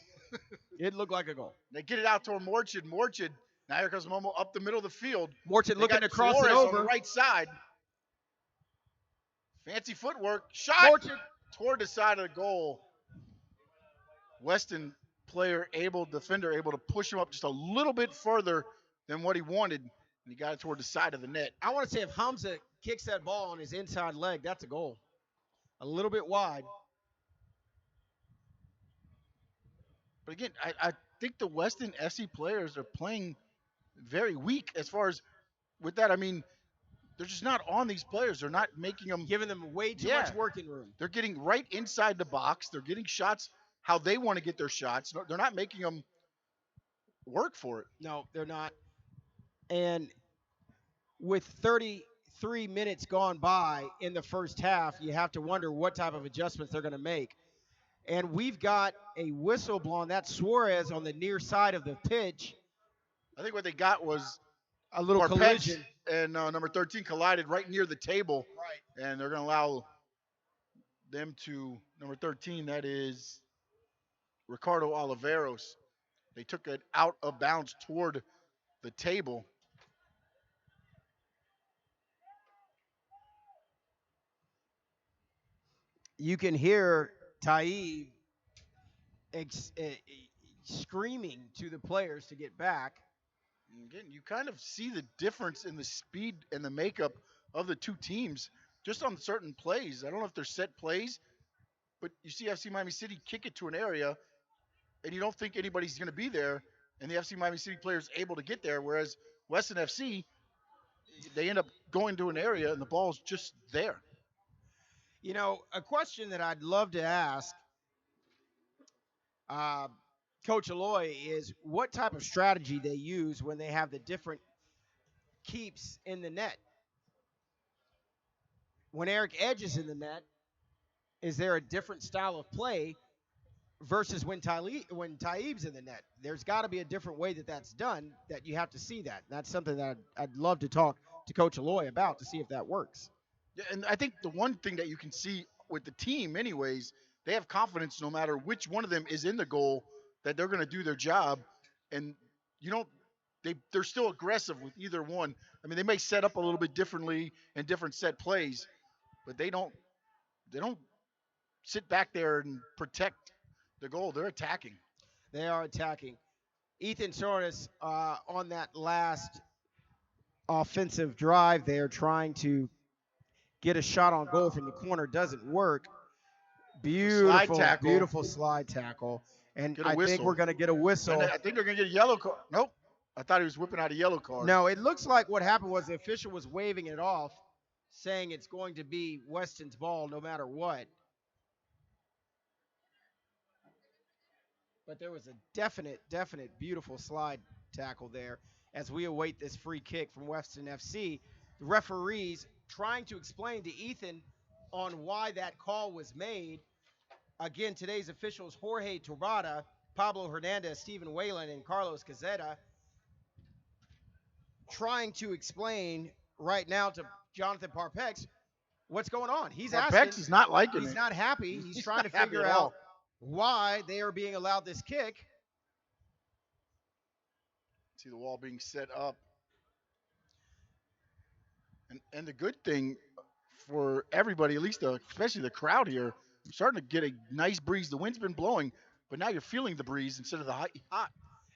It looked like a goal. They get it out toward Morchid. Morchid, now here comes Momo up the middle of the field. Morchid They looking got to cross it Suarez on over. the right side. Fancy footwork. Shot Morchid. toward the side of the goal. Weston defender able to push him up just a little bit further than what he wanted, and he got it toward the side of the net. I want to say if Hamza kicks that ball on his inside leg, that's a goal. A little bit wide. But again, I think the Weston FC players are playing very weak as far as with that. I mean, they're just not on these players. They're not making them, giving them way too much working room. They're getting right inside the box. They're getting shots how they want to get their shots. They're not making them work for it. No, they're not. And with 33 minutes gone by in the first half, you have to wonder what type of adjustments they're going to make. And we've got a whistle blown. That's Suarez on the near side of the pitch. I think what they got was a little collision. And number 13 collided right near the table. Right. And they're going to allow them to, number 13, that is Ricardo Oliveros. They took it out of bounds toward the table. You can hear Taib screaming to the players to get back. Again, you kind of see the difference in the speed and the makeup of the two teams just on certain plays. I don't know if they're set plays, but you see FC Miami City kick it to an area, and you don't think anybody's going to be there, and the FC Miami City players able to get there, whereas Weston FC, they end up going to an area, and the ball's just there. You know, a question that I'd love to ask Coach Aloy is what type of strategy they use when they have the different keeps in the net. When Eric Edge is in the net, is there a different style of play versus when Taib's in the net? There's got to be a different way that that's done that you have to see that. That's something that I'd love to talk to Coach Aloy about to see if that works. Yeah, and I think the one thing that you can see with the team anyways, they have confidence no matter which one of them is in the goal that they're going to do their job. And they're still aggressive with either one. I mean, they may set up a little bit differently in different set plays, but they don't sit back there and protect the goal. They're attacking. They are attacking. Ethan Soreness on that last offensive drive there trying to get a shot on goal from the corner. Doesn't work. Beautiful slide tackle. And I think we're going to get a whistle. And I think they're going to get a yellow card. Nope. I thought he was whipping out a yellow card. No, it looks like what happened was the official was waving it off, saying it's going to be Weston's ball no matter what. But there was a definite beautiful slide tackle there as we await this free kick from Weston FC. The referees trying to explain to Ethan on why that call was made. Again, today's officials, Jorge Turbada, Pablo Hernandez, Stephen Whalen, and Carlos Cazetta, trying to explain right now to Jonathan Parpex what's going on. He's asking. Parpex is not liking it. He's not happy. He's trying to figure out why they are being allowed this kick. See the wall being set up. And the good thing for everybody, at least especially the crowd here, you're starting to get a nice breeze. The wind's been blowing, but now you're feeling the breeze instead of the hot.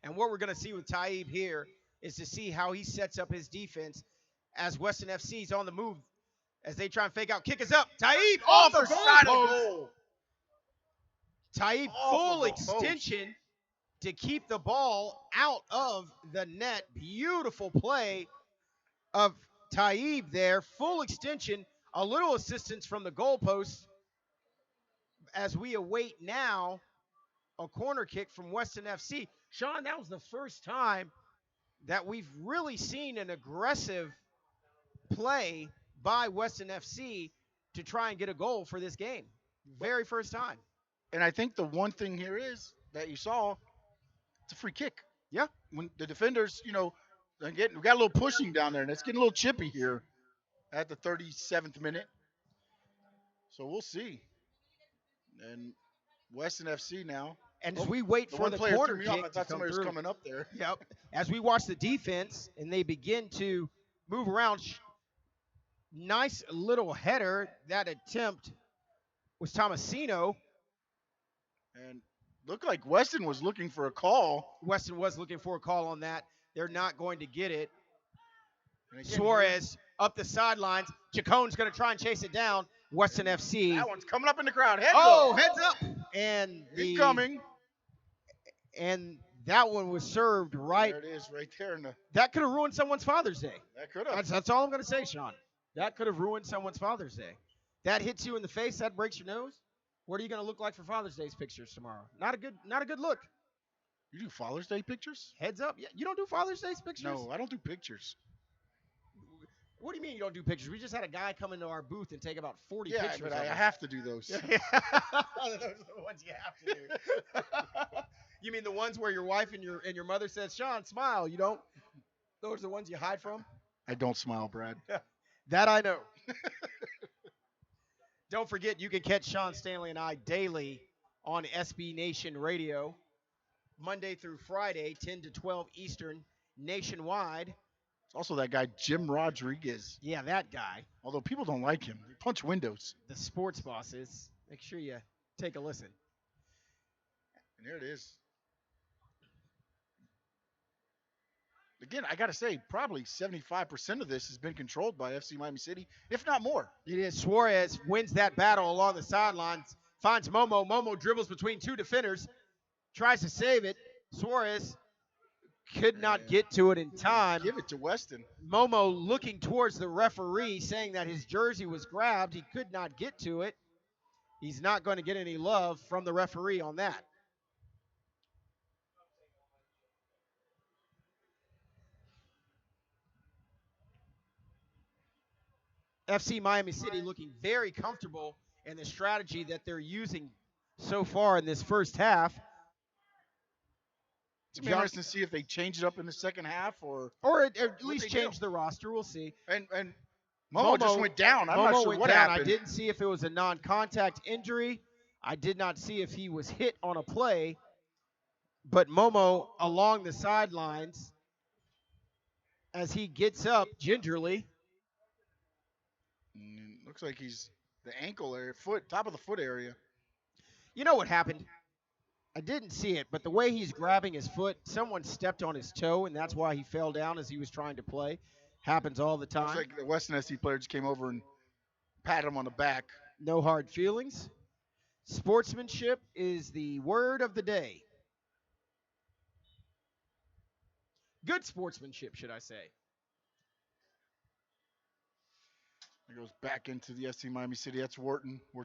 And what we're going to see with Taib here is to see how he sets up his defense as Weston FC's on the move as they try and fake out. Kick is up. Taib off the side of goal. Taib full extension to keep the ball out of the net. Beautiful play of Taib there. Full extension. A little assistance from the goalpost as we await now a corner kick from Weston FC. Sean, that was the first time that we've really seen an aggressive play by Weston FC to try and get a goal for this game. Very first time. And I think the one thing here is that you saw, it's a free kick. Yeah. When the defenders, we got a little pushing down there, and it's getting a little chippy here at the 37th minute. So we'll see. And Weston FC now. And as we wait for the corner kick, I thought somebody was coming up there. Yep. As we watch the defense and they begin to move around, nice little header. That attempt was Tomasino. And looked like Weston was looking for a call. Weston was looking for a call on that. They're not going to get it. Suarez up the sidelines. Jacone's going to try and chase it down. Weston FC. That one's coming up in the crowd. Heads up. Heads up. And incoming. And That one was served right. There it is, right there. In the, That could have ruined someone's Father's Day. that could have. That's all I'm going to say, Sean. That could have ruined someone's Father's Day. That hits you in the face. That breaks your nose. What are you going to look like for Father's Day's pictures tomorrow? Not a good look. You do Father's Day pictures? Heads up. Yeah, you don't do Father's Day's pictures? No, I don't do pictures. What do you mean you don't do pictures? We just had a guy come into our booth and take about 40 Yeah, pictures. but of I us. have to do those. Those are the ones you have to do. You mean the ones where your wife and your mother says, "Sean, smile." You don't. Those are the ones you hide from. I don't smile, Brad. That I know. Don't forget, you can catch Sean Stanley and I daily on SB Nation Radio, Monday through Friday, 10 to 12 Eastern, nationwide. It's also that guy, Jim Rodriguez. Yeah, that guy. Although people don't like him. They punch windows. The sports bosses. Make sure you take a listen. And there it is. Again, I got to say, probably 75% of this has been controlled by FC Miami City, if not more. It is. Suarez wins that battle along the sidelines, finds Momo. Momo dribbles between two defenders, tries to save it. Suarez could not get to it in time. Give it to Weston. Momo looking towards the referee, saying that his jersey was grabbed. He could not get to it. He's not going to get any love from the referee on that. FC Miami City looking very comfortable in the strategy that they're using so far in this first half. It's interesting to see if they change it up in the second half or at least change the roster. We'll see. And Momo just went down. I'm not sure what happened. I didn't see if it was a non-contact injury. I did not see if he was hit on a play. But Momo along the sidelines as he gets up gingerly. Looks like he's the ankle area, top of the foot area. You know what happened? I didn't see it, but the way he's grabbing his foot, someone stepped on his toe, and that's why he fell down as he was trying to play. Happens all the time. Looks like the Weston SC player just came over and patted him on the back. No hard feelings. Sportsmanship is the word of the day. Good sportsmanship, should I say. It goes back into the FC Miami City. That's Wharton. Over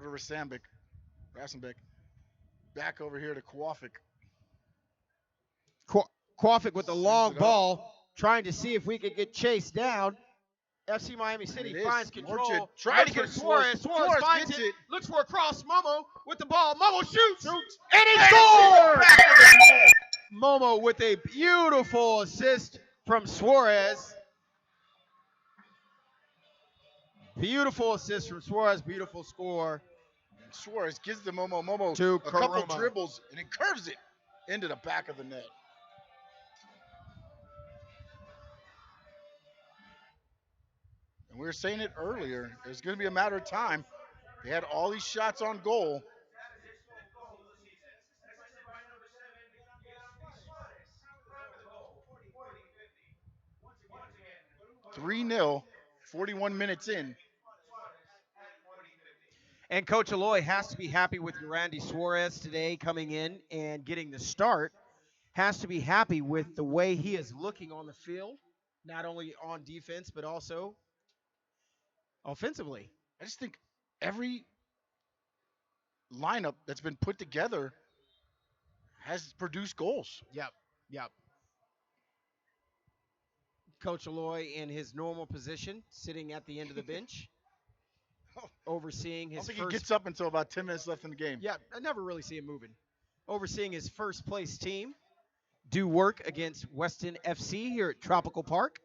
to Rasenbeck. Back over here to Kowalczyk. Kowalczyk with the long ball, trying to see if we could get chased down. FC Miami City finds control. Trying to get Suarez. Suarez finds it. Looks for a cross. Momo with the ball. Momo shoots. And he scores! Momo with a beautiful assist from Suarez. Beautiful assist from Suarez. Beautiful score. And Suarez gives the Momo to a couple dribbles, and it curves it into the back of the net. And we were saying it earlier. It was going to be a matter of time. They had all these shots on goal. 3-0, 41 minutes in. And Coach Aloy has to be happy with Randy Suarez today coming in and getting the start. Has to be happy with the way he is looking on the field, not only on defense, but also offensively. I just think every lineup that's been put together has produced goals. Yep. Coach Aloy in his normal position, sitting at the end of the bench, overseeing his I don't think he gets up until about 10 minutes left in the game. Yeah, I never really see him moving. Overseeing his first place team do work against Weston FC here at Tropical Park.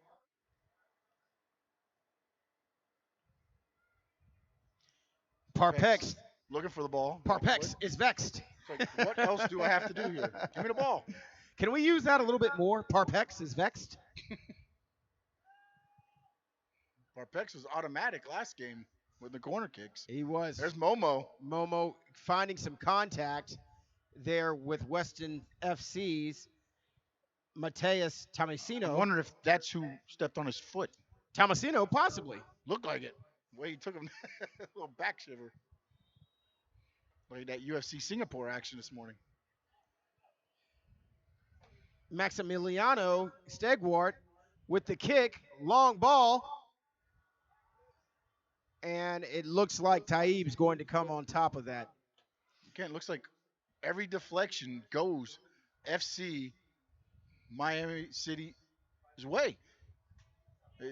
Parpex. Looking for the ball. Parpex is vexed. It's like, what else do I have to do here? Give me the ball. Can we use that a little bit more? Parpex is vexed. Parpex was automatic last game with the corner kicks. He was. There's Momo. Momo finding some contact there with Weston FC's Mateus Tomasino. I wonder if that's who stepped on his foot. Tomasino, possibly. Looked like it. The way he took him, a little back shiver. Like that UFC Singapore action this morning. Maximiliano Stegwart with the kick, long ball. And it looks like Taib's going to come on top of that. Again, it looks like every deflection goes FC Miami City's way.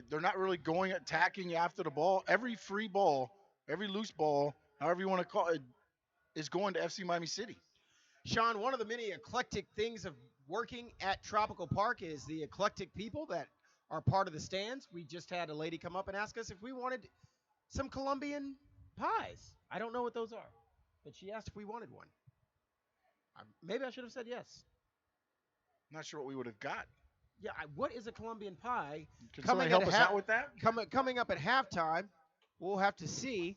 They're not really going attacking after the ball. Every free ball, every loose ball, however you want to call it, is going to FC Miami City. Sean, one of the many eclectic things of working at Tropical Park is the eclectic people that are part of the stands. We just had a lady come up and ask us if we wanted some Colombian pies. I don't know what those are, but she asked if we wanted one. Maybe I should have said yes. Not sure what we would have got. Yeah, what is a Colombian pie? Can somebody help us out with that? Coming up at halftime, we'll have to see.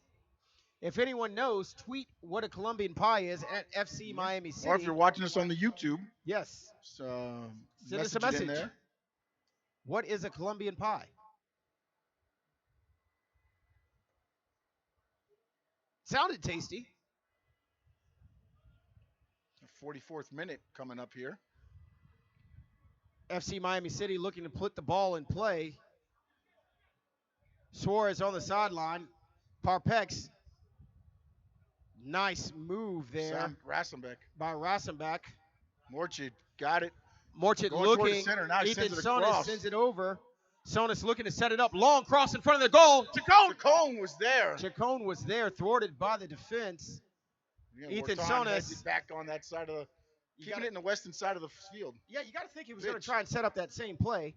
If anyone knows, tweet what a Colombian pie is at FC Miami City. Or if you're watching us on the YouTube, yes, send us a message. What is a Colombian pie? Sounded tasty. The 44th minute coming up here. FC Miami City looking to put the ball in play. Suarez on the sideline. Parpex. Nice move there. Rassenbeck. By Rassenbeck. Morchid got it. Morchid going looking. Center. Now Ethan sends it Sonis sends it over. Sonis looking to set it up. Long cross in front of the goal. Chacon was there. Chacon was there, thwarted by the defense. Ethan Sonis back on that side of the. Keeping it in the western side of the field. Yeah, you got to think he was going to try and set up that same play.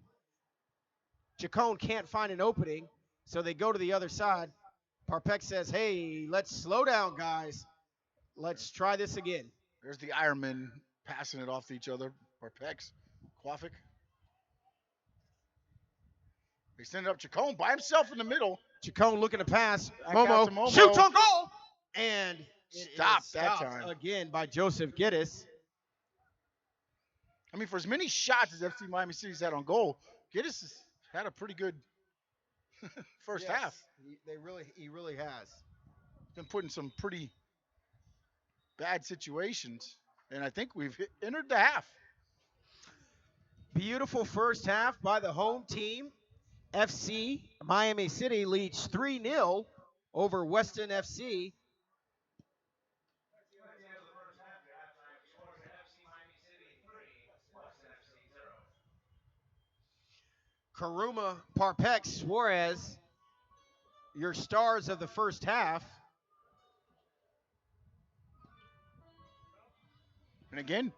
Chacon can't find an opening, so they go to the other side. Parpex says, hey, let's slow down, guys. Let's try this again. There's the Ironmen passing it off to each other. Parpex, Quafic. They send it up Chacon by himself in the middle. Chacon looking to pass. Momo shoots on goal. And stopped that time. Again by Joseph Geddes. I mean, for as many shots as FC Miami City's had on goal, Geddes has had a pretty good first half. He really has. Been put in some pretty bad situations, and I think we've entered the half. Beautiful first half by the home team. FC Miami City leads 3-0 over Weston FC. Karuma, Parpex, Suarez, your stars of the first half. And again,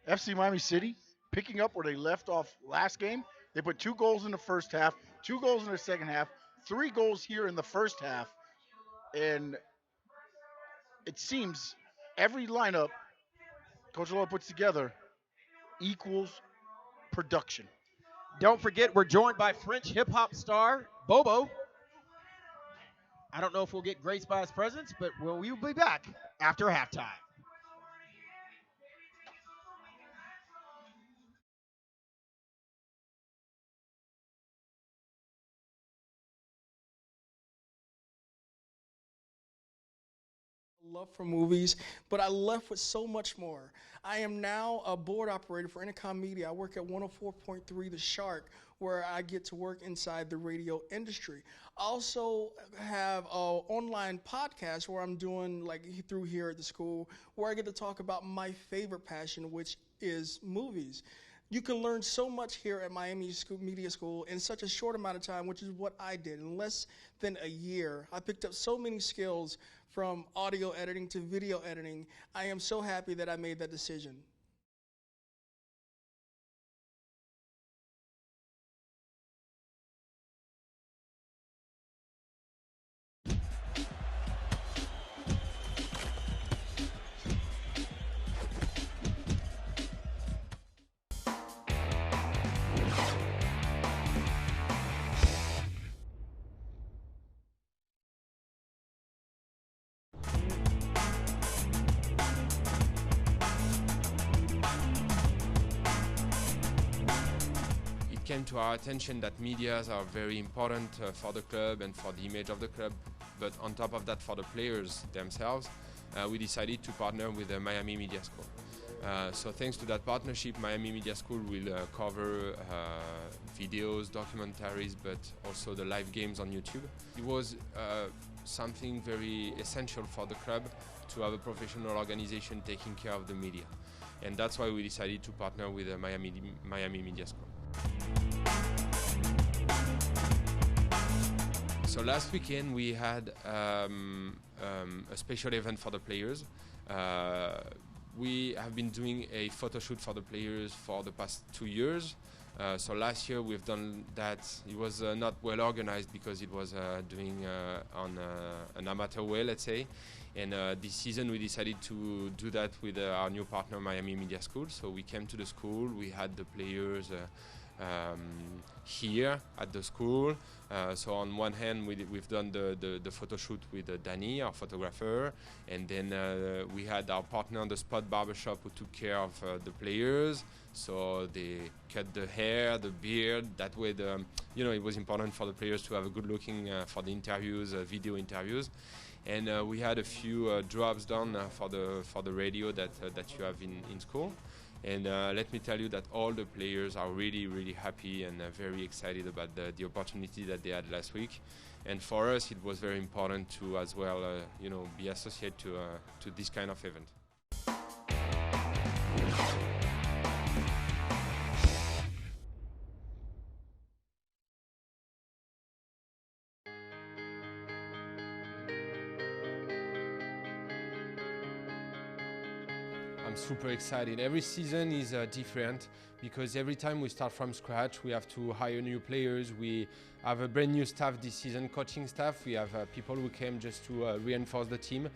FC Miami City picking up where they left off last game. They put 2 goals in the first half, 2 goals in the second half, 3 goals here in the first half. And it seems every lineup Coach Lowe puts together equals production. Don't forget, we're joined by French hip-hop star Bobo. I don't know if we'll get graced by his presence, but we'll be back after halftime. Love for movies, but I left with so much more. I am now a board operator for Intercom Media. I work at 104.3 The Shark, where I get to work inside the radio industry. I also have an online podcast where I'm doing like through here at the school, where I get to talk about my favorite passion, which is movies. You can learn so much here at Miami Media School in such a short amount of time, which is what I did. In less than a year, I picked up so many skills from audio editing to video editing. I am so happy that I made that decision. Came to our attention that medias are very important for the club and for the image of the club, but on top of that for the players themselves, we decided to partner with the Miami Media School. So thanks to that partnership, Miami Media School will cover videos, documentaries, but also the live games on YouTube. It was something very essential for the club to have a professional organization taking care of the media. And that's why we decided to partner with Miami Media School. So last weekend we had a special event for the players. We have been doing a photo shoot for the players for the past 2 years. So last year we've done that. It was not well organized because it was doing on an amateur way, let's say. And this season we decided to do that with our new partner, Miami Media School. So we came to the school, we had the players here at the school. So on one hand we've done the photo shoot with Danny, our photographer, and then we had our partner on the spot barbershop who took care of the players. So they cut the hair, the beard. That way, it was important for the players to have a good looking for the interviews, video interviews. And we had a few drops done for the radio that you have in school. And let me tell you that all the players are really, really happy and very excited about the opportunity that they had last week. And for us, it was very important to as well, be associated to this kind of event. I'm super excited. Every season is different because every time we start from scratch, we have to hire new players. We have a brand new staff this season, coaching staff. We have people who came just to reinforce the team.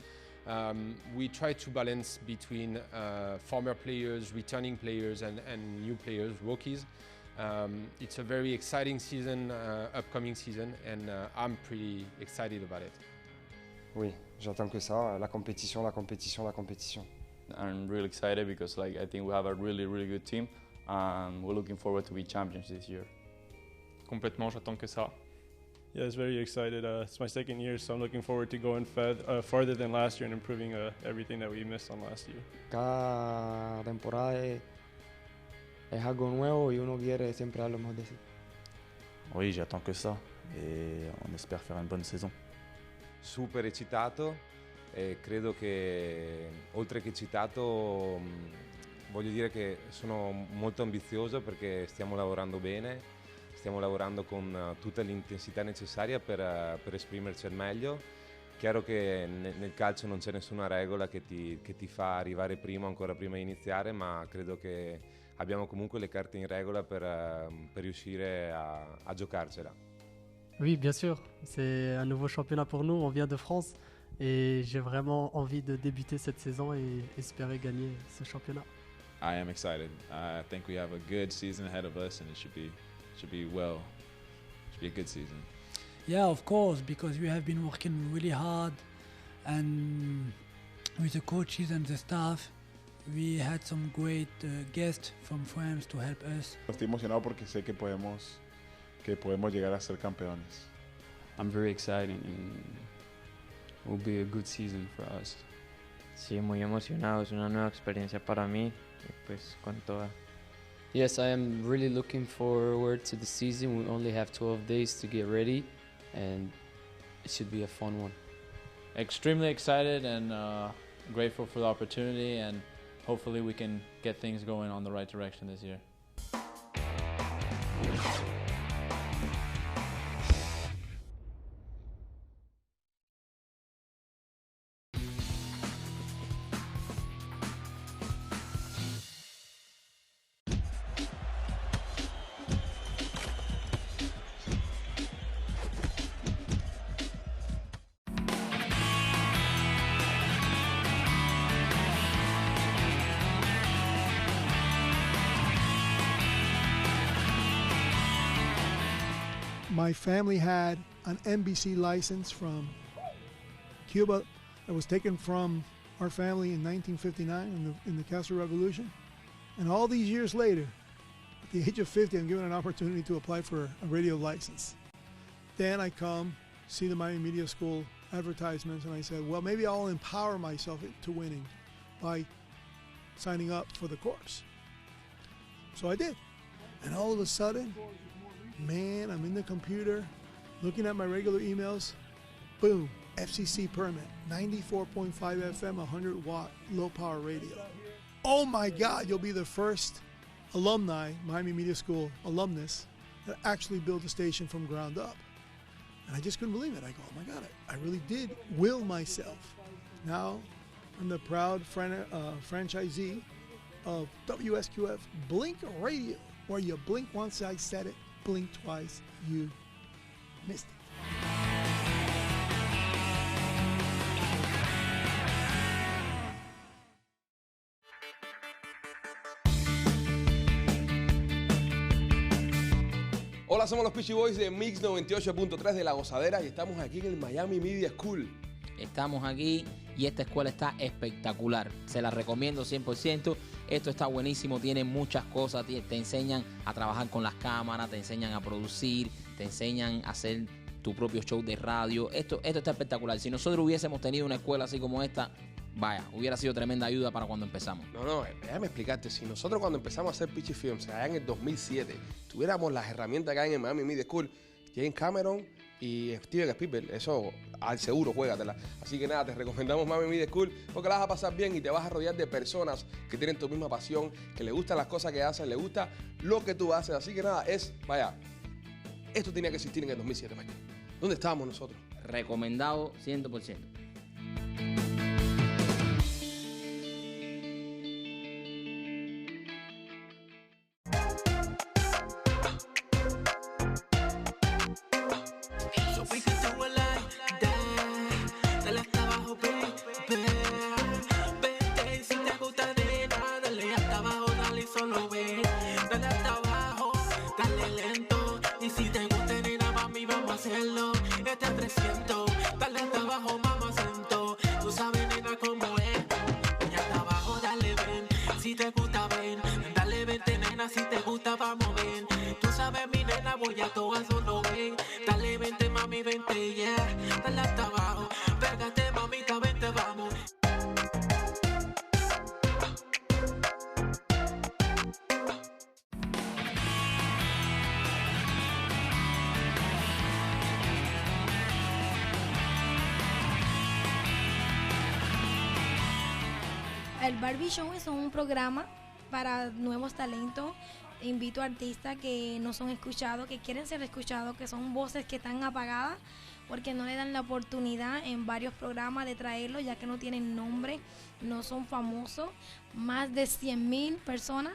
We try to balance between former players, returning players, and new players, rookies. It's a very exciting season, upcoming season, and I'm pretty excited about it. Oui, j'attends que ça, la compétition, la compétition, la compétition. I'm really excited because I think we have a really, really good team and we're looking forward to be champions this year. Complètement, j'attends que ça. Yeah, it's very excited. It's my second year, so I'm looking forward to going farther than last year and improving everything that we missed on last year. Cada temporada es algo nuevo y uno quiere siempre dar lo mejor de sí. Oui, j'attends que ça et on espère faire une bonne saison. Super eccitato. Credo che, oltre che eccitato, voglio dire che sono molto ambizioso perché stiamo lavorando bene, stiamo lavorando con tutta l'intensità necessaria per esprimerci al meglio. Chiaro che nel calcio non c'è nessuna regola che ti fa arrivare prima, ancora prima di iniziare, ma credo che abbiamo comunque le carte in regola per riuscire a giocarcela. Oui, bien sûr. C'est un nouveau championnat pour nous. On vient de France. Et j'ai vraiment envie de débuter cette saison et espérer gagner ce championnat. I am excited. I think we have a good season ahead of us, and it should be a good season. Yeah, of course, because we have been working really hard, and with the coaches and the staff, we had some great guests from France to help us. Estoy emocionado porque sé que podemos llegar a ser campeones. I'm very excited and it will be a good season for us. Sí, muy emocionado. Es una nueva experiencia para mí. Y pues con toda. Yes, I am really looking forward to the season. We only have 12 days to get ready, and it should be a fun one. Extremely excited and grateful for the opportunity, and hopefully we can get things going on the right direction this year. My family had an NBC license from Cuba that was taken from our family in 1959 in the Castro Revolution. And all these years later, at the age of 50, I'm given an opportunity to apply for a radio license. Then I come, see the Miami Media School advertisements, and I said, well, maybe I'll empower myself to winning by signing up for the course. So I did. And all of a sudden, man, I'm in the computer, looking at my regular emails, boom, FCC permit, 94.5 FM, 100 watt, low power radio. Oh my God, you'll be the first alumni, Miami Media School alumnus, that actually built a station from ground up. And I just couldn't believe it. I go, oh my God, I really did will myself. Now I'm the proud franchisee of WSQF Blink Radio, where you blink once I said it, blink twice, you missed it. Hola, somos los Peachy Boys de Mix 98.3 de La Gozadera y estamos aquí en el Miami Media School. Estamos aquí y esta escuela está espectacular. Se la recomiendo 100%. Esto está buenísimo, tiene muchas cosas. Te enseñan a trabajar con las cámaras, te enseñan a producir, te enseñan a hacer tu propio show de radio. Esto está espectacular. Si nosotros hubiésemos tenido una escuela así como esta, vaya, hubiera sido tremenda ayuda para cuando empezamos. No, déjame explicarte. Si nosotros cuando empezamos a hacer Peachy Films, allá en el 2007, tuviéramos las herramientas que hay en el Miami Media School, James Cameron y Steven Spielberg, eso al seguro, juégatela. Así que nada, te recomendamos Miami Media School porque la vas a pasar bien y te vas a rodear de personas que tienen tu misma pasión, que les gustan las cosas que hacen, les gusta lo que tú haces. Así que nada, vaya, esto tenía que existir en el 2007, Michael. ¿Dónde estábamos nosotros? Recomendado 100%. El Barbie Show es un programa para nuevos talentos. Invito a artistas que no son escuchados, que quieren ser escuchados, que son voces que están apagadas porque no le dan la oportunidad en varios programas de traerlos, ya que no tienen nombre, no son famosos. Más de 100,000 personas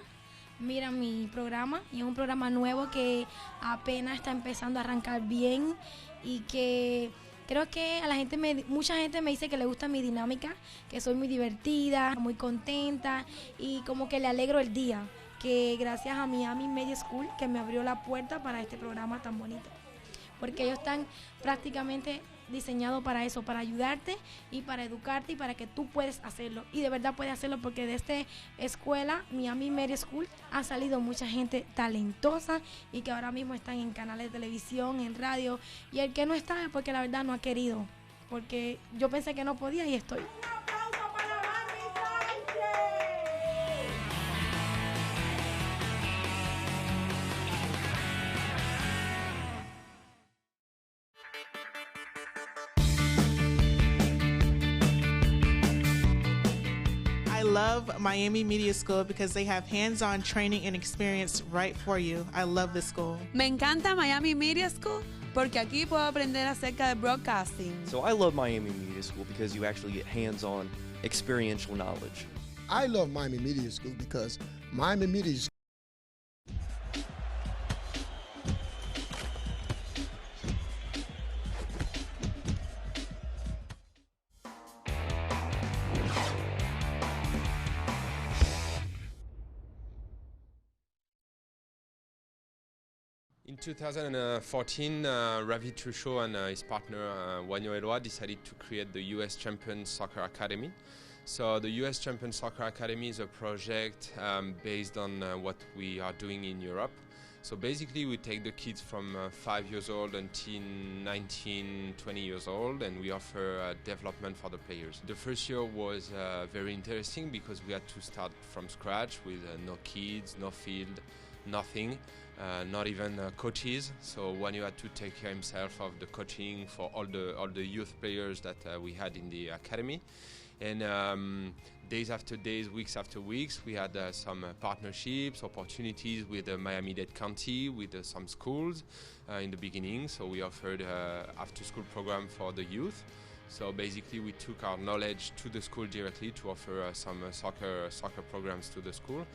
miran mi programa y es un programa nuevo que apenas está empezando a arrancar bien y que creo que a la gente mucha gente me dice que le gusta mi dinámica, que soy muy divertida, muy contenta y como que le alegro el día, que gracias a Miami Media School que me abrió la puerta para este programa tan bonito. Porque ellos están prácticamente diseñados para eso, para ayudarte y para educarte y para que tú puedes hacerlo. Y de verdad puedes hacerlo porque de esta escuela, Miami Media School, ha salido mucha gente talentosa y que ahora mismo están en canales de televisión, en radio. Y el que no está es porque la verdad no ha querido. Porque yo pensé que no podía y estoy. I love Miami Media School because they have hands-on training and experience right for you. I love this school. Me encanta Miami Media School porque aquí puedo aprender acerca de broadcasting. So I love Miami Media School because you actually get hands-on experiential knowledge. I love Miami Media School because Miami Media School. In 2014, Ravi Trusho and his partner Wanyo Elwa decided to create the US Champion Soccer Academy. So the US Champion Soccer Academy is a project based on what we are doing in Europe. So basically we take the kids from 5 years old until 19, 20 years old, and we offer development for the players. The first year was very interesting because we had to start from scratch with no kids, no field, nothing, not even coaches. So one you had to take care himself of the coaching for all the youth players that we had in the academy. And days after days, weeks after weeks, we had some partnerships, opportunities with Miami-Dade County, with some schools in the beginning. So we offered after-school program for the youth. So basically, we took our knowledge to the school directly to offer some soccer programs to the school.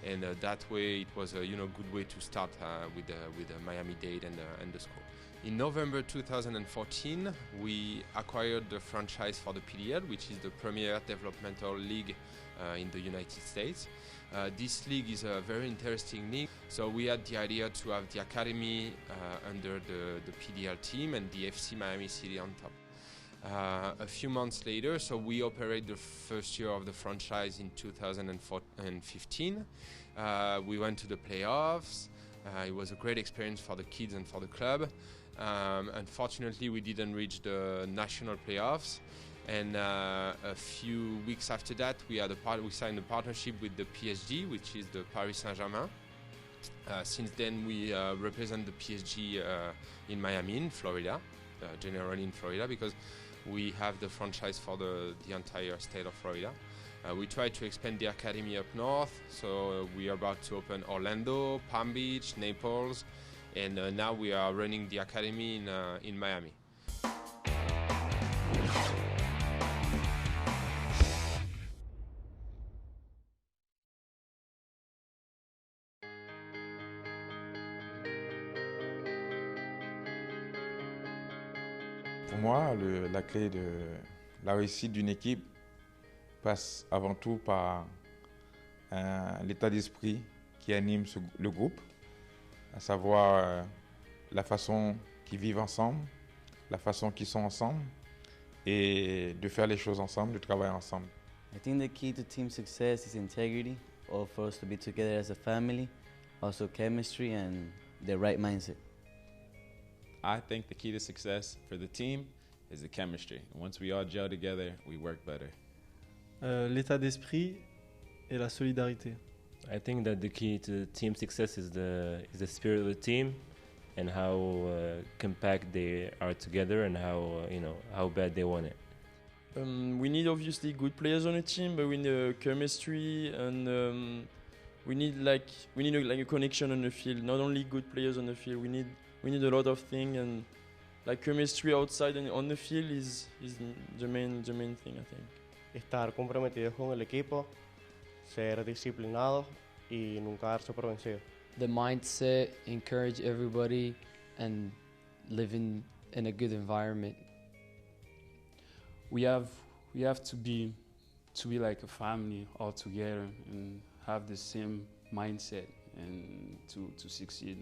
And that way, it was a good way to start with Miami-Dade and the school. In November 2014, we acquired the franchise for the PDL, which is the premier developmental league in the United States. This league is a very interesting league. So we had the idea to have the academy under the PDL team and the FC Miami City on top. A few months later, so we operate the first year of the franchise in 2015. We went to the playoffs. It was a great experience for the kids and for the club. Unfortunately, we didn't reach the national playoffs, and a few weeks after that, we signed a partnership with the PSG, which is the Paris Saint-Germain. Since then, we represent the PSG in Miami, in Florida, generally in Florida, because we have the franchise for the entire state of Florida. We try to expand the academy up north, so we are about to open Orlando, Palm Beach, Naples, and now we are running the academy in Miami. Pour moi, la clé de la réussite d'une équipe passe avant tout par l'état d'esprit qui anime le groupe, à savoir la façon qu'ils vivent ensemble, la façon qu'ils sont ensemble, et de faire les choses ensemble, de travailler ensemble. I think the key to team success is integrity, all for us to be together as a family, also chemistry and the right mindset. I think the key to success for the team is the chemistry. And once we all gel together, we work better. L'état d'esprit et la solidarité. I think that the key to team success is the spirit of the team and how compact they are together and how bad they want it. We need obviously good players on a team, but we need chemistry and we need like a connection on the field. Not only good players on the field, we need a lot of things, and like chemistry outside and on the field is the main thing, I think. Estar comprometidos con el equipo, ser disciplinados y nunca darse por vencidos. The mindset, encourage everybody, and live in a good environment. We have to be like a family all together and have the same mindset and to succeed.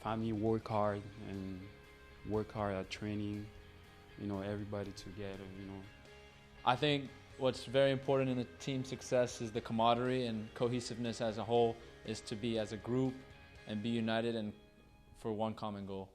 Family work hard and work hard at training. Everybody together. I think what's very important in the team success is the camaraderie and cohesiveness as a whole, is to be as a group and be united and for one common goal.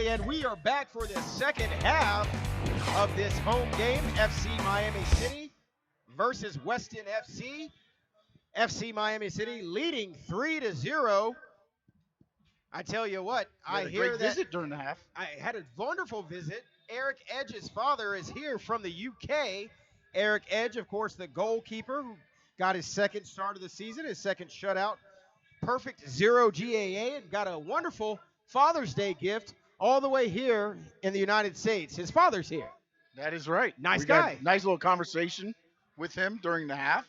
And we are back for the second half of this home game, FC Miami City versus Weston FC. FC Miami City leading 3-0. I tell you what, I hear that visit during the half. I had a wonderful visit. Eric Edge's father is here from the UK. Eric Edge, of course, the goalkeeper who got his second start of the season, his second shutout. Perfect 0 GAA, and got a wonderful Father's Day gift all the way here in the United States. His father's here. That is right. Nice guy. Nice little conversation with him during the half.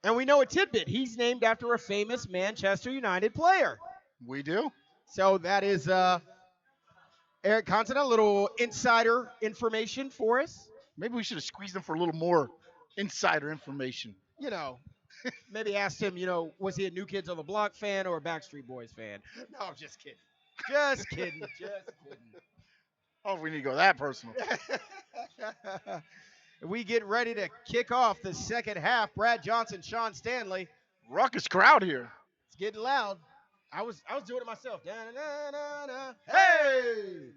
And we know a tidbit. He's named after a famous Manchester United player. We do. So that is Eric Content, a little insider information for us. Maybe we should have squeezed him for a little more insider information. Maybe asked him, was he a New Kids on the Block fan or a Backstreet Boys fan? No, I'm just kidding. Just kidding. Just kidding. Oh, we need to go that personal. We get ready to kick off the second half. Brad Johnson, Sean Stanley. Ruckus crowd here. It's getting loud. I was doing it myself. Da-na-na-na-na. Hey!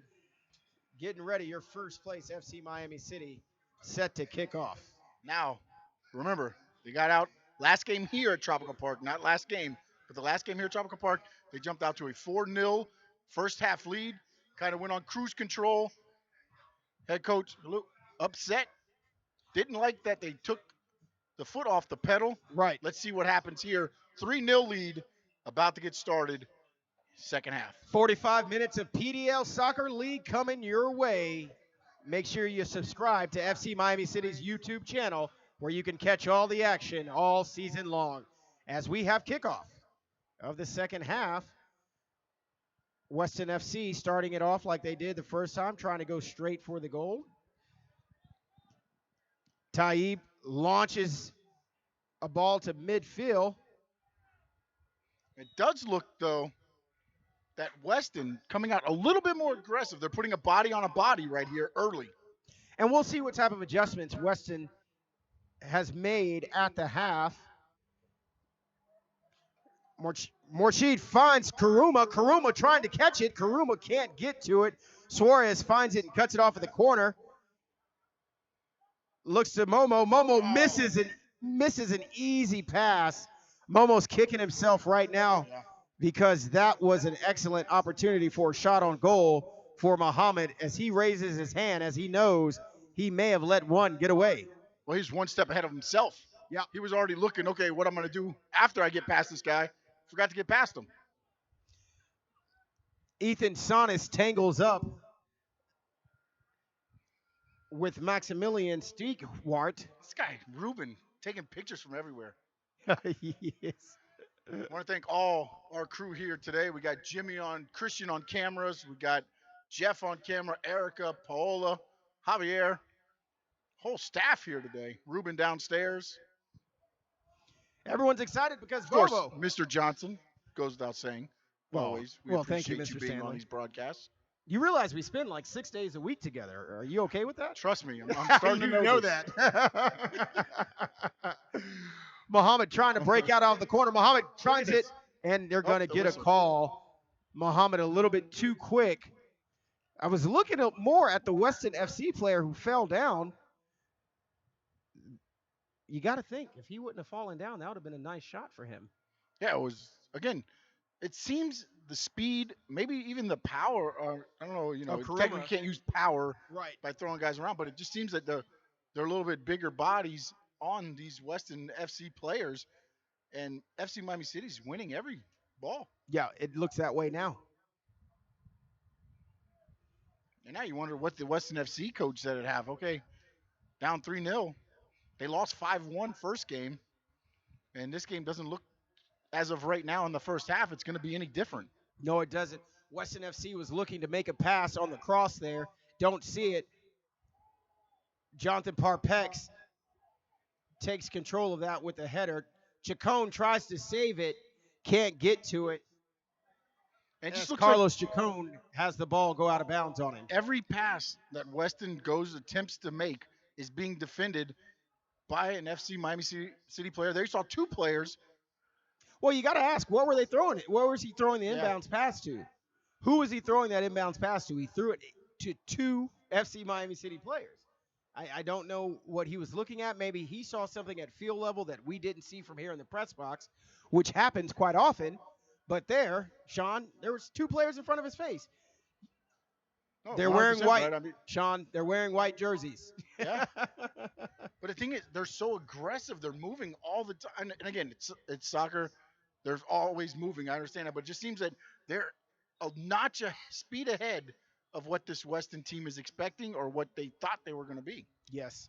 Getting ready. Your first place, FC Miami City, set to kick off. Now, remember, they got out last game here at Tropical Park. Not last game, but the last game here at Tropical Park, they jumped out to a 4-0 first half lead. Kind of went on cruise control. Head coach a little upset. Didn't like that they took the foot off the pedal. Right. Let's see what happens here. 3-0 lead, about to get started. Second half. 45 minutes of PDL Soccer League coming your way. Make sure you subscribe to FC Miami City's YouTube channel where you can catch all the action all season long. As we have kickoff of the second half, Weston FC starting it off like they did the first time, trying to go straight for the goal. Taib launches a ball to midfield. It does look, though, that Weston coming out a little bit more aggressive. They're putting a body on a body right here early. And we'll see what type of adjustments Weston has made at the half. Morshid finds Karuma. Karuma trying to catch it. Karuma can't get to it. Suarez finds it and cuts it off in the corner. Looks to Momo. Momo misses an easy pass. Momo's kicking himself right now because that was an excellent opportunity for a shot on goal for Muhammad as he raises his hand as he knows he may have let one get away. Well, he's one step ahead of himself. Yeah. He was already looking, okay, what I'm going to do after I get past this guy. Forgot to get past him. Ethan Sonis tangles up with Maximilian Stiegwart. This guy, Ruben, taking pictures from everywhere. Yes. I want to thank all our crew here today. We got Christian on cameras. We got Jeff on camera, Erica, Paola, Javier. Whole staff here today. Ruben downstairs. Everyone's excited because Of course, Bobo. Mr. Johnson goes without saying. Well, Always. We thank you, appreciate Mr. being Stanley. on these broadcasts. You realize we spend like 6 days a week together. Are you okay with that? Trust me, I'm starting to know this. that. Muhammad trying to break out of the corner. Muhammad tries it, and they're going to get a call. Muhammad a little bit too quick. I was looking more at the Weston FC player who fell down. You got to think, if he wouldn't have fallen down, that would have been a nice shot for him. Yeah, it was, again, it seems the speed, maybe even the power, or I don't know, Karuma. technically you can't use power Right. by throwing guys around, but it just seems that they're a little bit bigger bodies on these Weston FC players, and FC Miami City's winning every ball. Yeah, it looks that way now. And now you wonder what the Weston FC coach said at half. Okay, down 3-0. They lost 5-1 first game, and this game doesn't look, as of right now in the first half, it's going to be any different. No, it doesn't. Weston FC was looking to make a pass on the cross there. Don't see it. Jonathan Parpex takes control of that with the header. Chacon tries to save it, can't get to it. And As just looks Carlos Chacon has the ball go out of bounds on him. every pass that Weston attempts to make is being defended by an FC Miami City player. They saw two players. Well, you got to ask, what were they throwing it? Where was he throwing the Yeah. inbounds pass to? Who was he throwing that inbounds pass to? He threw it to two FC Miami City players. I don't know what he was looking at. Maybe he saw something at field level that we didn't see from here in the press box, which happens quite often. But there, Sean, there was two players in front of his face. Oh, They're wearing 100%, white. right? I mean, Sean, they're wearing white jerseys. yeah. But the thing is, they're so aggressive. They're moving all the time. And again, it's soccer. They're always moving. I understand that. But it just seems that they're a notch of speed ahead of what this Weston team is expecting or what they thought they were going to be. Yes,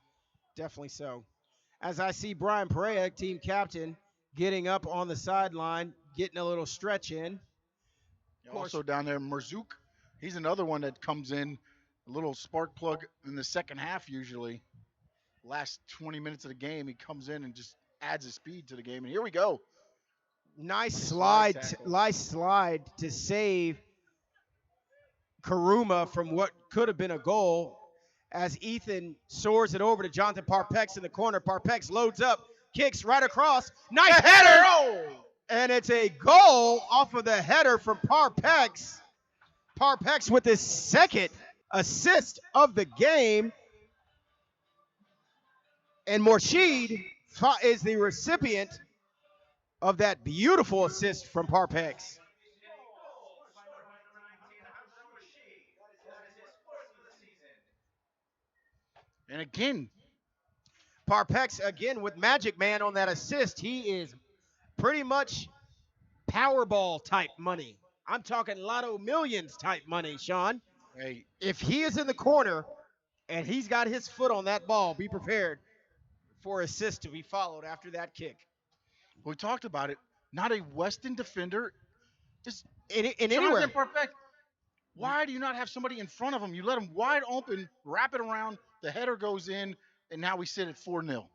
definitely so. As I see Brian Perea, team captain, getting up on the sideline, getting a little stretch in. Also down there, Merzouk, he's another one that comes in, a little spark plug in the second half usually. Last 20 minutes of the game, he comes in and just adds a speed to the game. And here we go. Nice slide slide to save Karuma from what could have been a goal as Ethan soars it over to Jonathan Parpex in the corner. Parpex loads up, kicks right across. Nice header! Oh! And it's a goal off of the header from Parpex. Parpex with his second assist of the game. And Morsheed is the recipient of that beautiful assist from Parpex. And again, Parpex again with Magic Man on that assist. He is pretty much Powerball type money. I'm talking Lotto Millions type money, Sean. Hey, if he is in the corner and he's got his foot on that ball, be prepared for assist to be followed after that kick. We talked about it. Not a Weston defender. Just in anywhere. Perfect. Why do you not have somebody in front of him? You let him wide open, wrap it around, the header goes in, and now we sit at 4-0.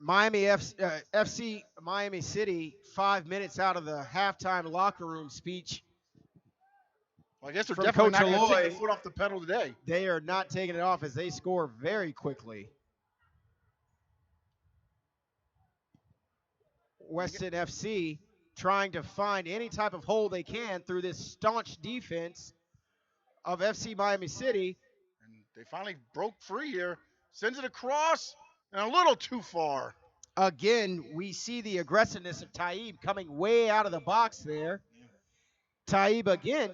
FC Miami City, 5 minutes out of the halftime locker room speech. Well, I guess they're from definitely Coach not going to Aloy. take the foot off the pedal today. They are not taking it off as they score very quickly. Weston FC trying to find any type of hole they can through this staunch defense of FC Miami City. And they finally broke free here. Sends it across and a little too far. Again, we see the aggressiveness of Taib coming way out of the box there. Taib again,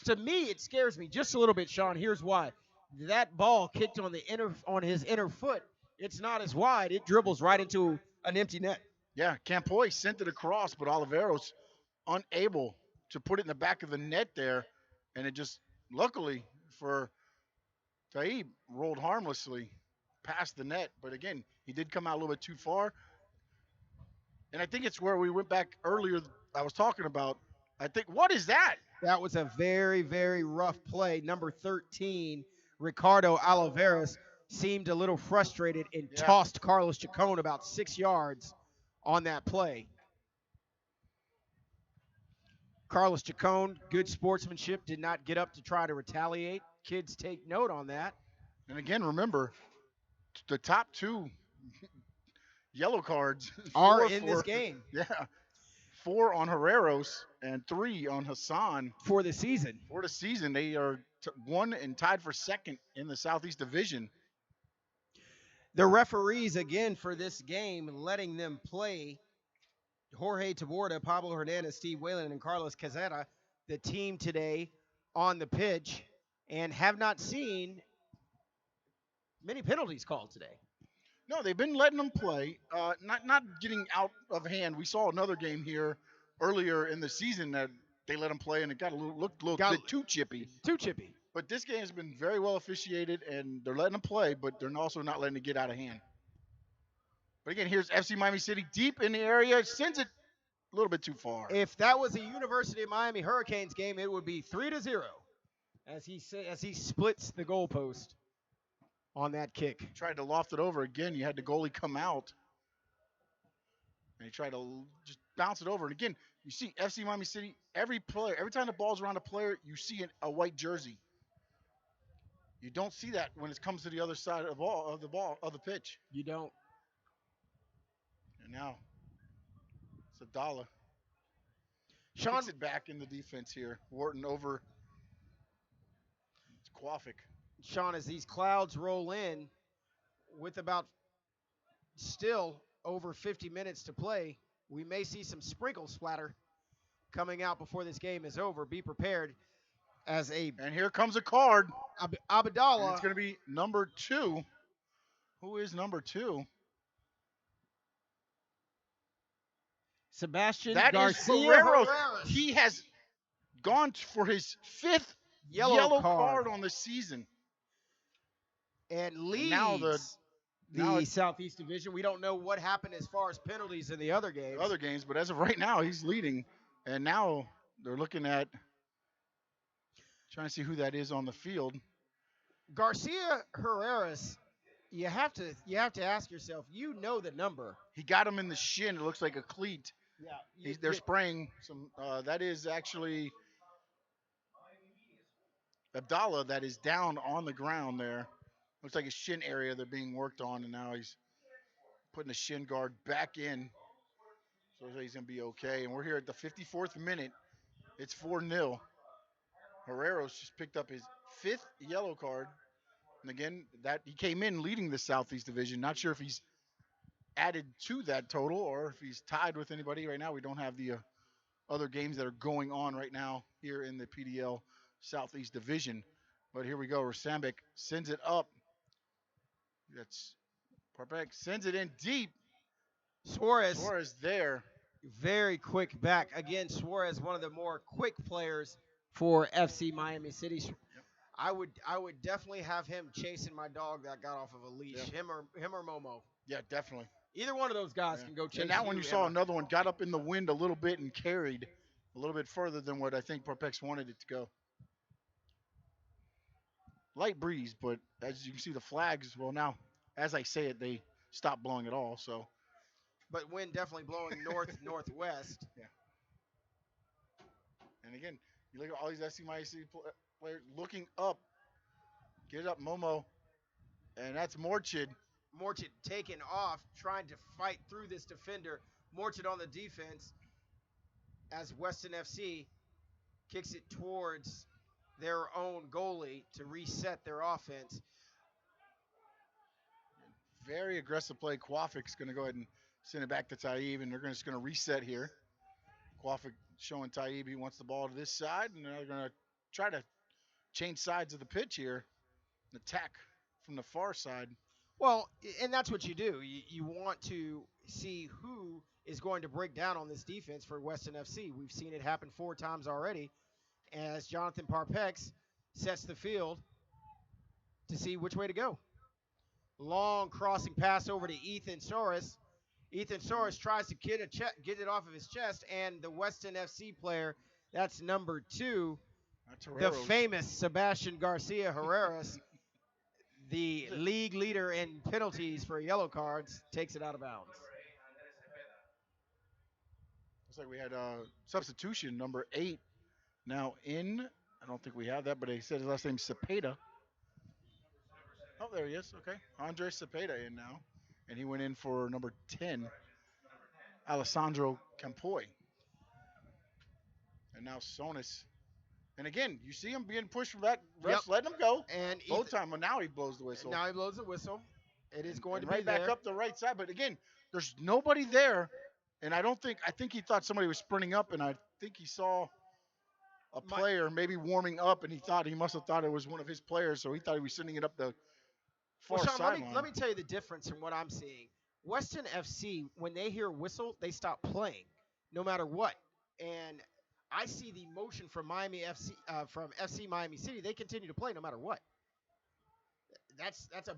to me, it scares me just a little bit, Sean. Here's why. That ball kicked on his inner foot. It's not as wide. It dribbles right into an empty net. Yeah, Campoy sent it across, but Oliveros unable to put it in the back of the net there. And it just, luckily for Taib, rolled harmlessly past the net. But again, he did come out a little bit too far. And I think it's where we went back earlier, I was talking about. I think, what is that? That was a very, very rough play. Number 13, Ricardo Oliveros, seemed a little frustrated and tossed Carlos Chacon about 6 yards on that play. Carlos Chacon, good sportsmanship, did not get up to try to retaliate. Kids take note on that. And again, remember, the top two yellow cards are in this game. Yeah. 4 on Herreros and 3 on Hassan. For the season. For the season. They are one and tied for second in the Southeast Division. The referees, again, for this game, letting them play Jorge Taborda, Pablo Hernandez, Steve Whalen, and Carlos Cazetta, the team today on the pitch, and have not seen many penalties called today. No, they've been letting them play, not getting out of hand. We saw another game here earlier in the season that they let them play, and it looked a little bit too chippy. Too chippy. But this game has been very well officiated, and they're letting them play, but they're also not letting it get out of hand. But again, here's FC Miami City deep in the area, sends it a little bit too far. If that was a University of Miami Hurricanes game, it would be 3-0 as he splits the goalpost on that kick. Tried to loft it over again. You had the goalie come out, and he tried to just bounce it over. And again, you see FC Miami City, every time the ball's around a player, you see a white jersey. You don't see that when it comes to the other side of the pitch. You don't. And now, Sadala Sean, kicks it back in the defense here. Wharton over. It's Quafic. Sean, as these clouds roll in with about still over 50 minutes to play, we may see some sprinkle splatter coming out before this game is over. Be prepared as And here comes a card. Abdallah. And it's going to be number 2. Who is number 2? Sebastian That Garcia is Herreros. Herreras. He has gone for his 5th yellow card on the season. And leads now the Southeast Division. We don't know what happened as far as penalties in the other games. But as of right now, he's leading. And now they're looking at trying to see who that is on the field. Garcia Herreras You have to ask yourself. You know the number. He got him in the shin. It looks like a cleat. Yeah, They're spraying some. That is actually Abdallah that is down on the ground there. Looks like his shin area they're being worked on, and now he's putting the shin guard back in. So he's going to be okay. And we're here at the 54th minute. It's 4-0. Herreros just picked up his 5th yellow card. And again, that he came in leading the Southeast Division. Not sure if he's added to that total or if he's tied with anybody right now. We don't have the other games that are going on right now here in the PDL Southeast Division. But here we go. Rasambek sends it up. That's Parpek sends it in deep. Suarez there. Very quick back. Again, Suarez, one of the more quick players for FC Miami City. I would definitely have him chasing my dog that got off of a leash. Yeah. Him or Momo. Yeah, definitely. Either one of those guys can go chase. And that one you saw another one got up in the wind a little bit and carried a little bit further than what I think Parpex wanted it to go. Light breeze, but as you can see the flags, well now, as I say it, they stop blowing at all, so. But wind definitely blowing northwest. Yeah. And again, you look at all these SC Miami City players looking up. Get it up, Momo. And that's Morchid. Morchid taking off, trying to fight through this defender. Morchid on the defense as Weston FC kicks it towards their own goalie to reset their offense. Very aggressive play. Kwafik's going to go ahead and send it back to Taib, and they're just going to reset here. Kwafik showing Taib he wants the ball to this side, and they're going to try to change sides of the pitch here. Attack from the far side. Well, and that's what you do. You want to see who is going to break down on this defense for Weston FC. We've seen it happen 4 times already as Jonathan Parpex sets the field to see which way to go. Long crossing pass over to Ethan Soros. Ethan Soros tries to get it off of his chest, and the Weston FC player, that's number 2, the famous Sebastian Garcia Herreras, the league leader in penalties for yellow cards, takes it out of bounds. Looks like we had substitution number 8 now in. I don't think we have that, but he said his last name Cepeda. Oh, there he is. Okay. Andre Cepeda in now. And he went in for number 10, Alessandro Campoy. And now Sonis. And again, you see him being pushed from that. Refs letting him go. And both times, but now he blows the whistle. Now he blows the whistle. It is going to be right back there. up the right side. But again, there's nobody there. And I think he thought somebody was sprinting up, and I think he saw a player maybe warming up, and he must have thought it was one of his players, so he thought he was sending it up the far Sean, sideline. let me tell you the difference in what I'm seeing. Weston FC, when they hear whistle, they stop playing, no matter what. And I see the motion from Miami FC, from FC Miami City. They continue to play no matter what. That's a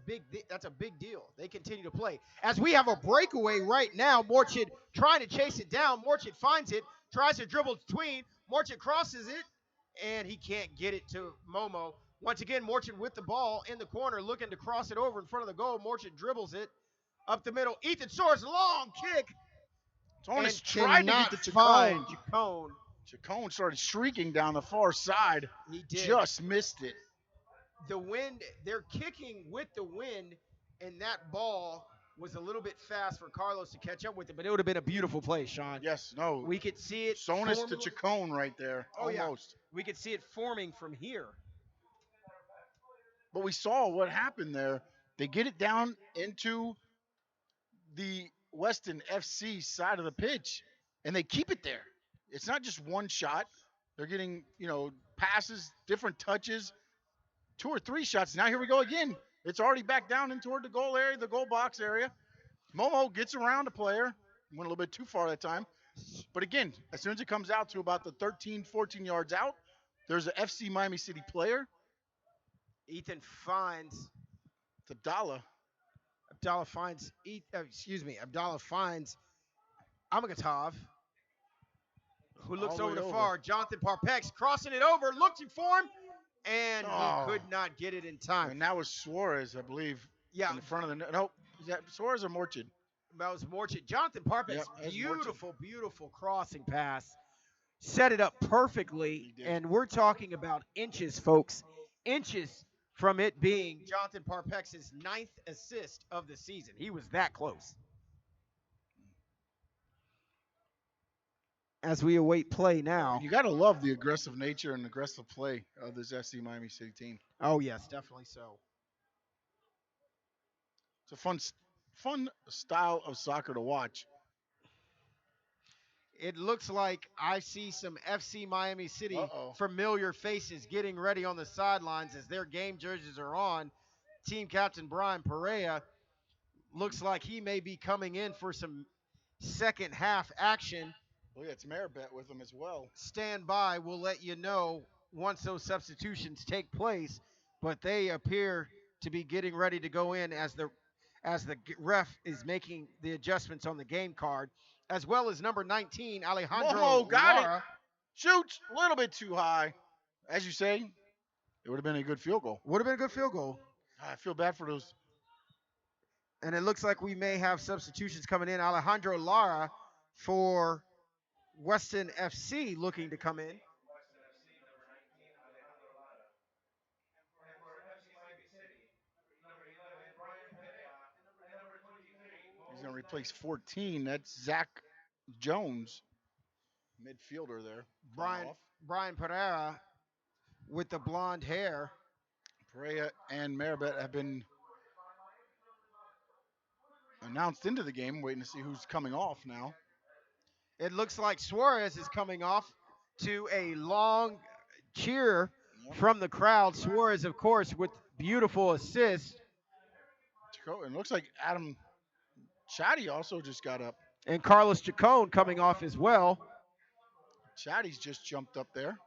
big deal. They continue to play. As we have a breakaway right now, Morchid trying to chase it down. Morchid finds it, tries to dribble between. Morchid crosses it, and he can't get it to Momo. Once again, Morchid with the ball in the corner, looking to cross it over in front of the goal. Morchid dribbles it up the middle. Ethan Soares, long kick. Sonis tried to get the Chacon. Chacon. Chacon started shrieking down the far side. He did. Just missed it. The wind, they're kicking with the wind, and that ball was a little bit fast for Carlos to catch up with it, but it would have been a beautiful play, Sean. Yes, no. We could see it. Sonis to Chacon right there. Oh, almost. Yeah. We could see it forming from here. But we saw what happened there. They get it down into the Weston FC side of the pitch, and they keep it there. It's not just one shot. They're getting, passes, different touches, 2 or 3 shots. Now here we go again. It's already back down in toward the goal area, the goal box area. Momo gets around a player. Went a little bit too far that time. But again, as soon as it comes out to about the 13, 14 yards out, there's an FC Miami City player. Ethan finds Abdallah. Abdallah finds Amagatov, who looks over the far. Jonathan Parpex crossing it over, looking for him, and he could not get it in time. And that was Suarez, I believe. Yeah. In the front of the net. Nope. Is that Suarez or Morchid? That was Morchid. Jonathan Parpek's Yep, that's beautiful, beautiful crossing pass. Set it up perfectly, and we're talking about inches, folks. Inches from it being Jonathan Parpek's 9th assist of the season. He was that close. As we await play now. You got to love the aggressive nature and aggressive play of this FC Miami City team. Oh, yes, definitely so. It's a fun style of soccer to watch. It looks like I see some FC Miami City familiar faces getting ready on the sidelines as their game jerseys are on. Team captain Brian Perea looks like he may be coming in for some second half action. Oh, yeah, it's Maribet with them as well. Stand by. We'll let you know once those substitutions take place, but they appear to be getting ready to go in as the ref is making the adjustments on the game card, as well as number 19, Alejandro Whoa, got Lara. it. Shoots a little bit too high. As you say, it would have been a good field goal. Would have been a good field goal. I feel bad for those. And it looks like we may have substitutions coming in. Alejandro Lara for Weston FC looking to come in. He's going to replace 14. That's Zach Jones, midfielder there. Brian Pereira with the blonde hair. Perea and Maribet have been announced into the game. Waiting to see who's coming off now. It looks like Suarez is coming off to a long cheer from the crowd. Suarez, of course, with beautiful assist. It looks like Adam Chatty also just got up. And Carlos Chacon coming off as well. Chatty's just jumped up there.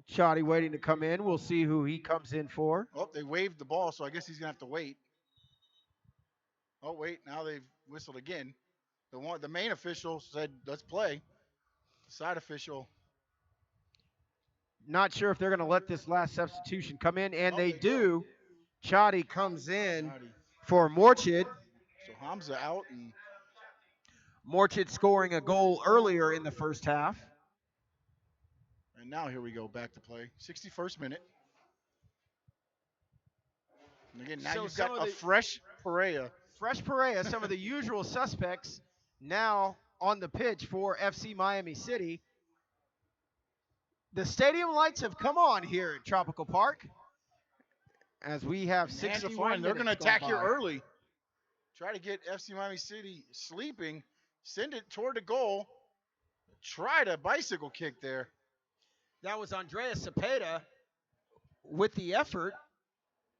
Chatty waiting to come in. We'll see who he comes in for. Oh, they waved the ball, so I guess he's going to have to wait. Oh, wait, now they've whistled again. The main official said, let's play. The side official. Not sure if they're going to let this last substitution come in, and they do. Chatty comes in for Morchid. So Hamza out. And Morchid scoring a goal earlier in the first half. And now here we go, back to play. 61st minute. And again, now you've got a fresh Perea. Fresh Perea, some of the usual suspects now on the pitch for FC Miami City. The stadium lights have come on here at Tropical Park as we have 61 minutes. They're going to attack here early. Try to get FC Miami City sleeping. Send it toward the goal. Try to bicycle kick there. That was Andreas Cepeda with the effort.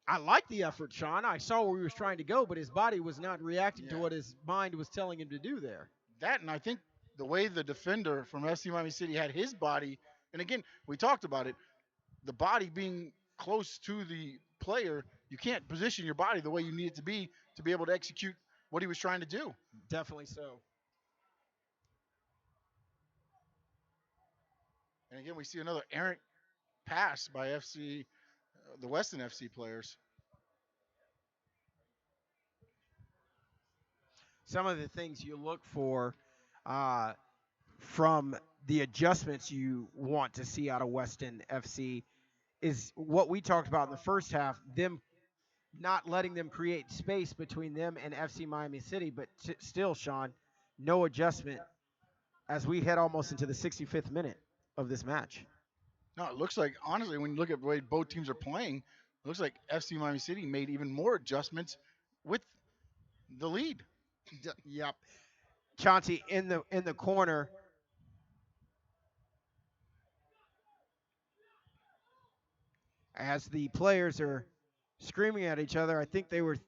I like the effort, Sean. I saw where he was trying to go, but his body was not reacting to what his mind was telling him to do there. That, and I think the way the defender from FC Miami City had his body, and again, we talked about it, the body being close to the player, you can't position your body the way you need it to be able to execute what he was trying to do. Definitely so. And again, we see another errant pass by the Weston FC players. Some of the things you look for from the adjustments you want to see out of Weston FC is what we talked about in the first half, them not letting them create space between them and FC Miami City, but still, Sean, no adjustment as we head almost into the 65th minute of this match. No, it looks like, honestly, when you look at the way both teams are playing, it looks like FC Miami City made even more adjustments with the lead. Yep. Chauncey in the corner. As the players are screaming at each other, I think they were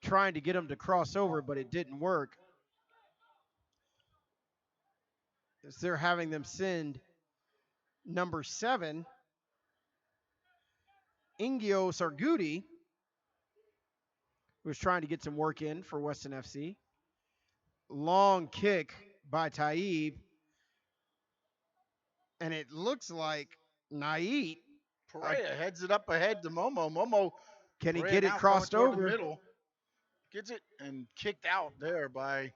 trying to get them to cross over, but it didn't work. As they're having them send number 7, Ingio Sarguti, who was trying to get some work in for Weston FC. Long kick by Taib. And it looks like Nait. Perea heads it up ahead to Momo. Momo Can he Perea get it now crossed coming toward over? the middle. Gets it and kicked out there by,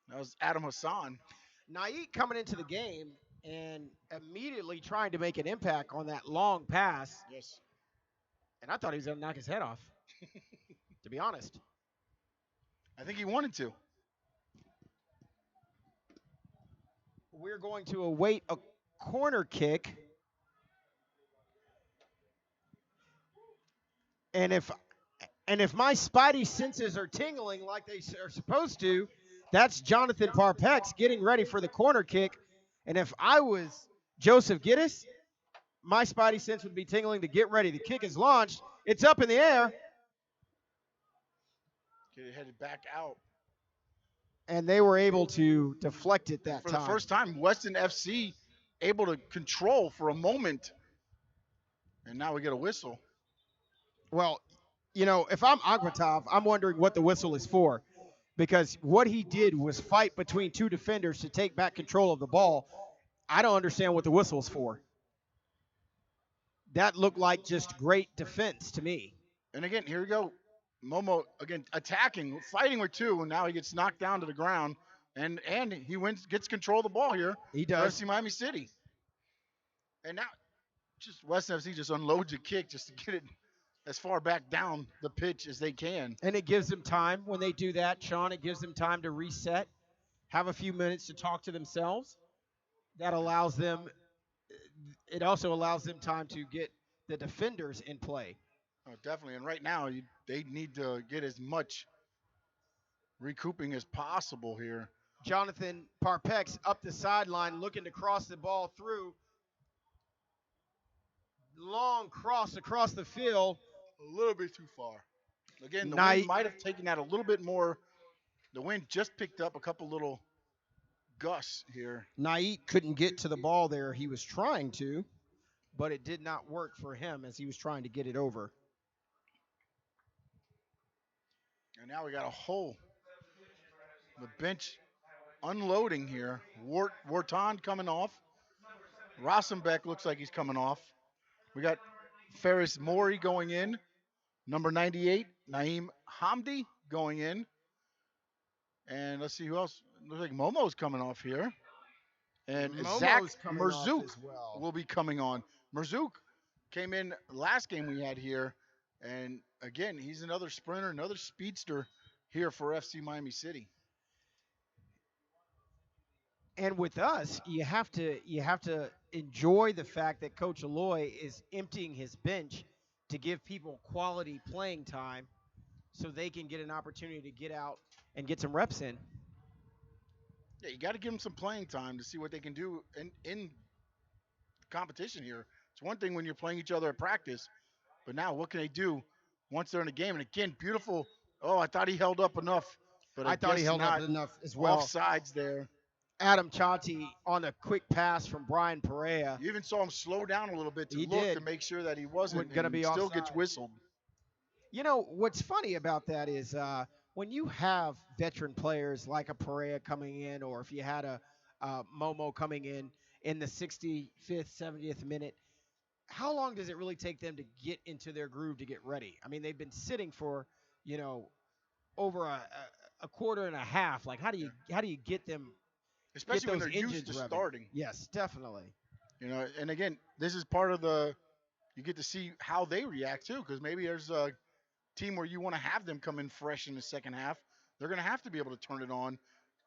that was Adam Hassan. Naeed coming into the game and immediately trying to make an impact on that long pass. Yes. And I thought he was going to knock his head off, to be honest. I think he wanted to. We're going to await a corner kick. And if my spidey senses are tingling like they are supposed to, that's Jonathan Parpex getting ready for the corner kick. And if I was Joseph Giddis, my spidey sense would be tingling to get ready. The kick is launched. It's up in the air. Get it headed back out. And they were able to deflect it that For time. the first time, Weston FC able to control for a moment. And now we get a whistle. Well, you know, if I'm Akhmatov, I'm wondering what the whistle is for. Because what he did was fight between two defenders to take back control of the ball. I don't understand what the whistle's for. That looked like just great defense to me. And again, here we go. Momo, again, attacking, fighting with two, and now he gets knocked down to the ground. And he gets control of the ball here. He does. For FC Miami City. And now, just West FC just unloads a kick just to get it as far back down the pitch as they can. And it gives them time when they do that, Sean. It gives them time to reset, have a few minutes to talk to themselves. That allows them, it also allows them time to get the defenders in play. Oh, definitely. And right now, they need to get as much recouping as possible here. Jonathan Parpex up the sideline looking to cross the ball through. Long cross across the field. A little bit too far. Again, the wind might have taken that a little bit more. The wind just picked up a couple little gusts here. Naeed couldn't get to the ball there. He was trying to, but it did not work for him as he was trying to get it over. And now we got a hole. The bench unloading here. Wharton coming off. Rosenbeck looks like he's coming off. We got Ferris Mori going in. Number 98, Naeem Hamdi going in. And let's see who else. Looks like Momo's coming off here. And Zach Merzouk will be coming on. Merzouk came in last game we had here. And again, he's another sprinter, another speedster here for FC Miami City. And with us, you have to enjoy the fact that Coach Aloy is emptying his bench to give people quality playing time so they can get an opportunity to get out and get some reps in. Yeah, you got to give them some playing time to see what they can do in competition here. It's one thing when you're playing each other at practice, but now what can they do once they're in a game? And again, beautiful. Oh, I thought he held up enough. But I thought he held up enough as well. Offsides there. Adam Chati on a quick pass from Brian Perea. You even saw him slow down a little bit to to make sure that he wasn't going to be still offside. Gets whistled. You know, what's funny about that is when you have veteran players like a Perea coming in, or if you had a Momo coming in the 65th, 70th minute, how long does it really take them to get into their groove to get ready? I mean, they've been sitting for, over a quarter and a half. Like, how do you get them? Especially when they're used to starting. Yes, definitely. And again, this is part of you get to see how they react too, because maybe there's a team where you want to have them come in fresh in the second half. They're going to have to be able to turn it on.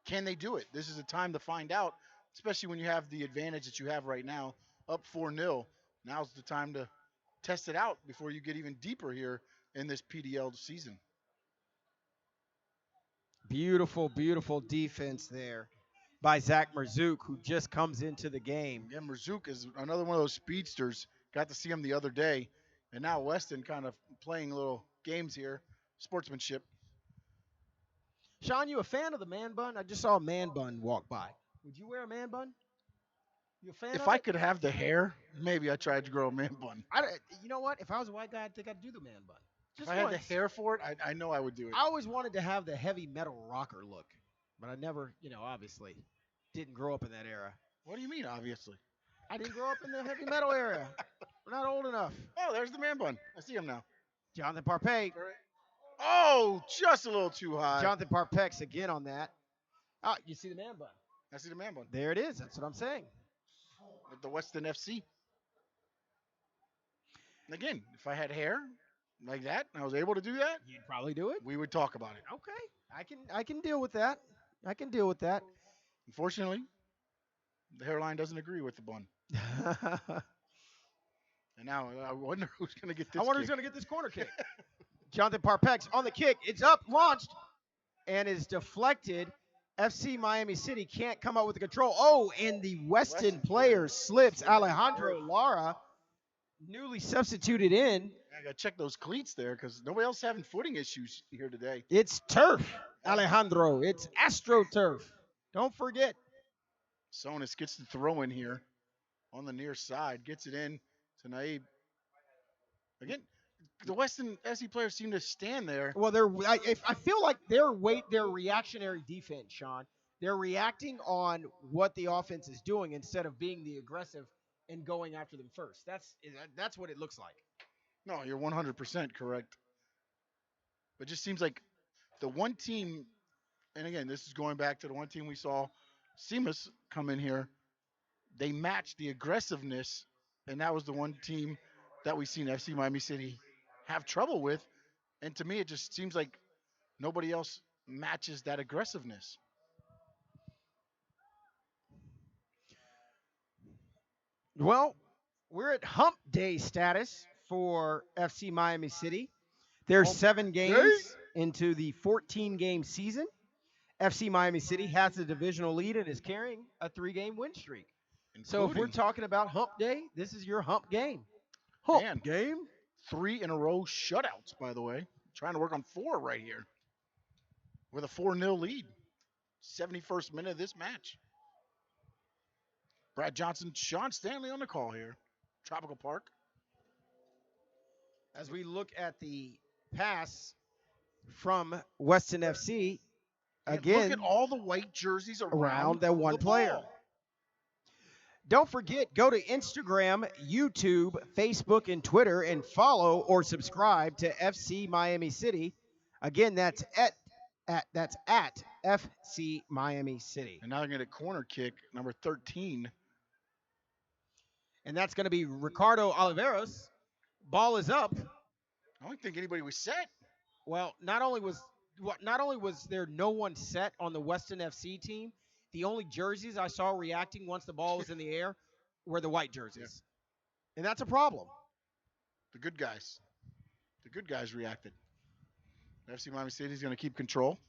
Can they do it? This is a time to find out, especially when you have the advantage that you have right now, up 4-0. Now's the time to test it out before you get even deeper here in this PDL season. Beautiful, beautiful defense there by Zach Merzouk, who just comes into the game. Yeah, Merzouk is another one of those speedsters. Got to see him the other day. And now Weston kind of playing little games here. Sportsmanship. Sean, you a fan of the man bun? I just saw a man bun walk by. Would you wear a man bun? You a fan If of I it? could have the hair, maybe I tried to grow a man bun. You know what? If I was a white guy, I think I'd do the man bun. If I had the hair for it, I know I would do it. I always wanted to have the heavy metal rocker look, but I never, obviously didn't grow up in that era. What do you mean, obviously? I didn't grow up in the heavy metal era. We're not old enough. Oh, there's the man bun. I see him now. Jonathan Parpay. Oh, just a little too high. Jonathan Parpex again on that. Oh, you see the man bun. I see the man bun. There it is. That's what I'm saying. With the Weston FC. And again, if I had hair like that and I was able to do that, you'd probably do it. We would talk about it. Okay. I can deal with that. I can deal with that. Unfortunately, the hairline doesn't agree with the bun. And now I wonder who's going to get this I wonder kick. who's going to get this corner kick. Jonathan Parpex on the kick. It's up, launched, and is deflected. FC Miami City can't come up with the control. Oh, and the Weston player slips. Alejandro Lara, newly substituted in. I got to check those cleats there because nobody else having footing issues here today. It's turf, Alejandro. It's AstroTurf. Don't forget. Sonis gets the throw in here on the near side. Gets it in to Naib. Again, the Weston SC players seem to stand there. Well, I feel like their reactionary defense, Sean. They're reacting on what the offense is doing instead of being the aggressive and going after them first. That's what it looks like. No, you're 100% correct. But it just seems like the one team, and again, this is going back to the one team we saw Seamus come in here. They matched the aggressiveness, and that was the one team that we seen FC Miami City have trouble with. And to me, it just seems like nobody else matches that aggressiveness. Well, we're at hump day status for FC Miami City. They're 7 games into the 14-game season. FC Miami City has the divisional lead and is carrying a 3-game win streak. So if we're talking about hump day, this is your hump game. Hump game. 3 in a row shutouts, by the way. Trying to work on 4 right here. With a 4-0 lead. 71st minute of this match. Brad Johnson, Sean Stanley on the call here. Tropical Park. As we look at the pass from Weston FC, again, look at all the white jerseys around that one player. Don't forget, go to Instagram, YouTube, Facebook, and Twitter and follow or subscribe to FC Miami City. Again, that's at FC Miami City. And now they're going to corner kick number 13. And that's going to be Ricardo Oliveros. Ball is up. I don't think anybody was set. Well, not only was there no one set on the Weston FC team, the only jerseys I saw reacting once the ball was in the air were the white jerseys. Yeah. And that's a problem. The good guys. The good guys reacted. FC Miami City is going to keep control.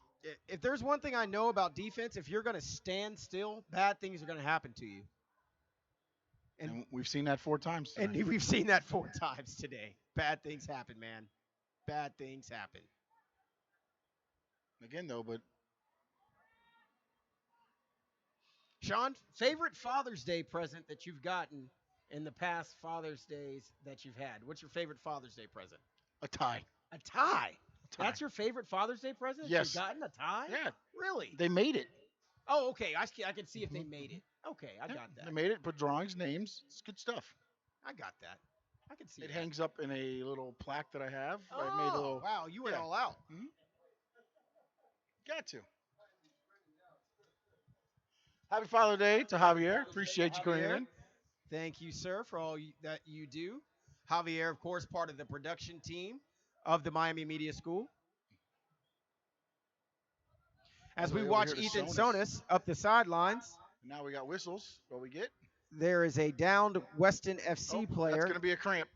If there's one thing I know about defense, if you're going to stand still, bad things are going to happen to you. And we've seen that 4 times today. And we've seen that 4 times today. Bad things happen, man. Bad things happen. Again, though, but Sean, favorite Father's Day present that you've gotten in the past Father's Days that you've had? What's your favorite Father's Day present? A tie. A tie? That's your favorite Father's Day present? Yes. You've gotten a tie? Yeah. Really? They made it. Oh, okay. I can see if they made it. Okay, I got that. They made it, put drawings, names. It's good stuff. I got that. I can see it. It hangs up in a little plaque that I have. Oh, I made a little, wow. You went all out. Mm-hmm. Got to. Happy Father's Day to Javier. Appreciate you coming in. Thank you, sir, for all that you do. Javier, of course, part of the production team of the Miami Media School. As we watch Ethan Sonis up the sidelines. Now we got whistles. What we get? There is a downed Weston FC player. That's going to be a cramp.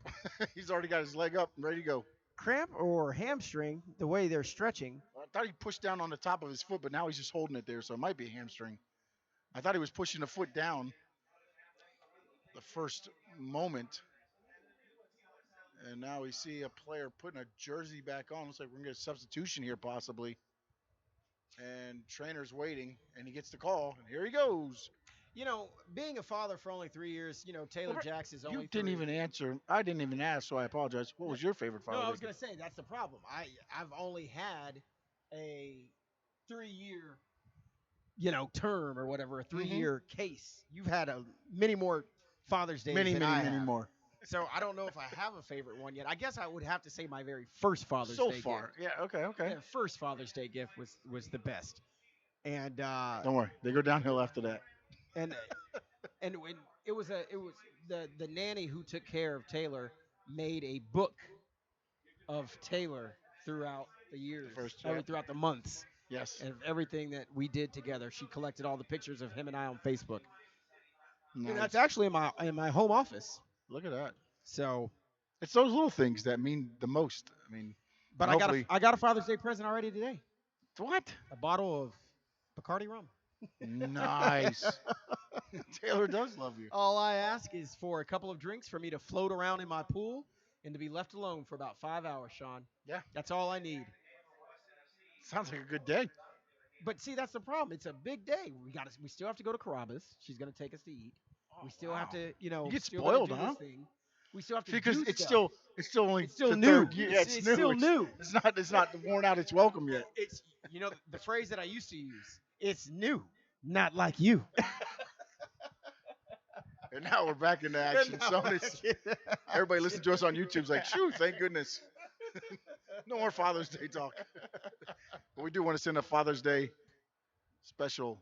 He's already got his leg up and ready to go. Cramp or hamstring, the way they're stretching. I thought he pushed down on the top of his foot, but now he's just holding it there, so it might be a hamstring. I thought he was pushing the foot down the first moment. And now we see a player putting a jersey back on. Looks like we're going to get a substitution here possibly. And trainer's waiting, and he gets the call, and here he goes. You know, being a father for only 3 years, you know, Taylor Jacks is only You didn't even answer. I didn't even ask, so I apologize. What was your favorite father? No, I was going to say, that's the problem. I've only had a 3-year, term or whatever, a 3-year case. You've had many more Father's Days than I have. Many more. So I don't know if I have a favorite one yet. I guess I would have to say my very first Father's So Day far. gift. Yeah, okay. Yeah, first Father's Day gift was the best. And Don't worry. They go downhill after that. and when it was the nanny who took care of Taylor made a book of Taylor throughout the years, throughout the months. Yes. And everything that we did together. She collected all the pictures of him and I on Facebook. Nice. And that's actually in my home office. Look at that. So it's those little things that mean the most. I mean, but I got a Father's Day present already today. What? A bottle of Bacardi rum. Nice. Taylor does love you. All I ask is for a couple of drinks for me to float around in my pool and to be left alone for about 5 hours, Sean. Yeah. That's all I need. Sounds like a good day. But see, that's the problem. It's a big day. We still have to go to Carrabba's. She's going to take us to eat. We still have to, You get still gotta spoiled, do huh? this thing. We still have to Because do it's stuff. still only It's still the new. third year. Yeah, It's it's new. still new. It's not worn out its welcome yet. It's the phrase that I used to use. It's new, not like you. And now we're back into action. So everybody listen to us on YouTube's like, shoo, thank goodness. No more Father's Day talk. But we do want to send a Father's Day special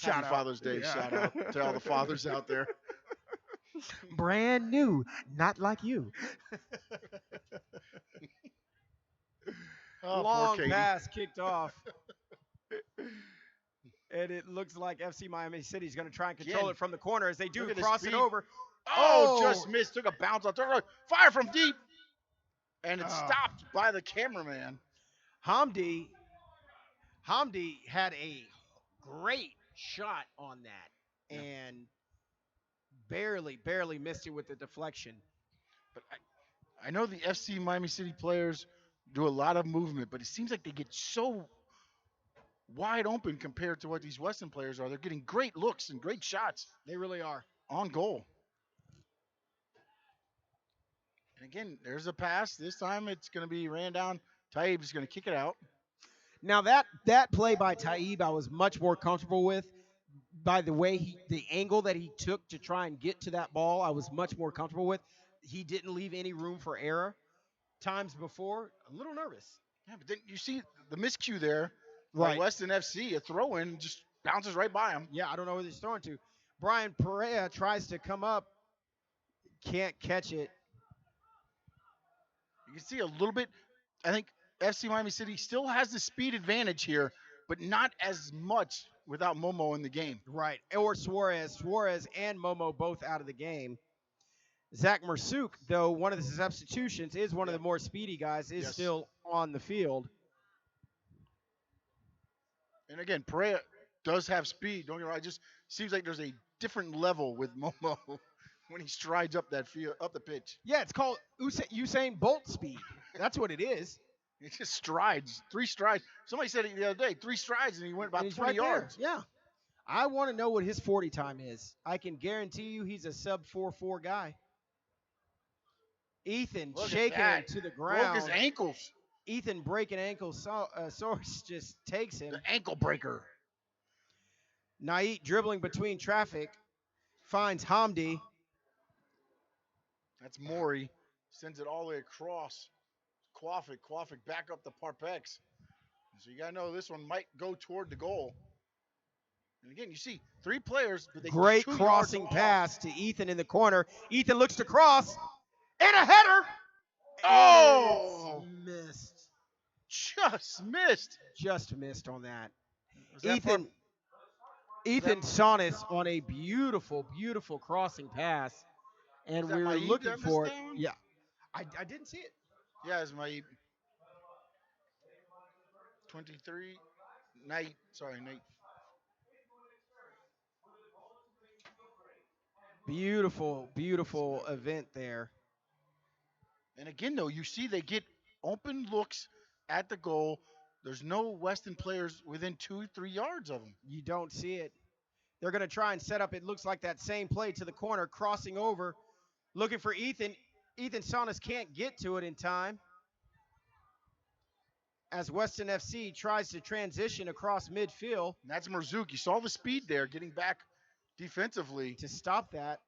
Happy Father's Day shout out to all the fathers out there. Brand new, not like you. Oh, Long poor Katie. pass kicked off. And it looks like FC Miami City is going to try and control Again. it from the corner as they do Look at the cross it speed. over. Oh, just missed. Took a bounce on third. Fire from deep. And it's stopped by the cameraman. Hamdi had a great shot on that and barely missed it with the deflection. But I know the FC Miami City players do a lot of movement, but it seems like they get so wide open compared to what these Weston players are. They're getting great looks and great shots. They really are. On goal. And again, there's a pass. This time it's going to be ran down. Taib is going to kick it out. Now that play by Taib, I was much more comfortable with. By the way, the angle that he took to try and get to that ball, I was much more comfortable with. He didn't leave any room for error. Times before, a little nervous. Yeah, but then you see the miscue there. Right. By Weston FC, a throw in just bounces right by him. Yeah, I don't know where he's throwing to. Brian Perea tries to come up, can't catch it. You can see a little bit. I think FC Miami City still has the speed advantage here, but not as much without Momo in the game. Right, or Suarez. Suarez and Momo both out of the game. Zach Mersouk, though one of the substitutions, is one of the more speedy guys, is still on the field. And again, Perea does have speed. Don't get me wrong. It just seems like there's a different level with Momo when he strides up that field, up the pitch. Yeah, it's called Usain Bolt speed. That's what it is. He just strides, 3 strides. Somebody said it the other day, 3 strides, and he went about And he's 20 right there. yards. Yeah. I want to know what his 40 time is. I can guarantee you he's a sub 4.4 guy. Ethan Look at shaking him that. to the Broke ground. his ankles. Ethan breaking ankles. Source just takes him. The ankle breaker. Nait dribbling between traffic. Finds Hamdi. That's Maury. Sends it all the way across. Quaffik back up the Parpex. So you got to know this one might go toward the goal. And again, you see 3 players, but they Great 2 crossing yards pass to Ethan in the corner. Ethan looks to cross. And a header. Oh! Missed. Just missed. Just missed on that. Was that Ethan Sonis on a beautiful crossing pass. And Was that we were Maib looking that for missed it. that one? Yeah. I didn't see it. Yeah, it's my 23. Nate. Beautiful event there. And again, though, you see they get open looks at the goal. There's no Weston players within 2-3 yards of them. You don't see it. They're going to try and set up, it looks like that same play to the corner, crossing over, looking for Ethan. Ethan Sonis can't get to it in time. As Weston FC tries to transition across midfield. And that's Merzouk. You saw the speed there, getting back defensively. To stop that.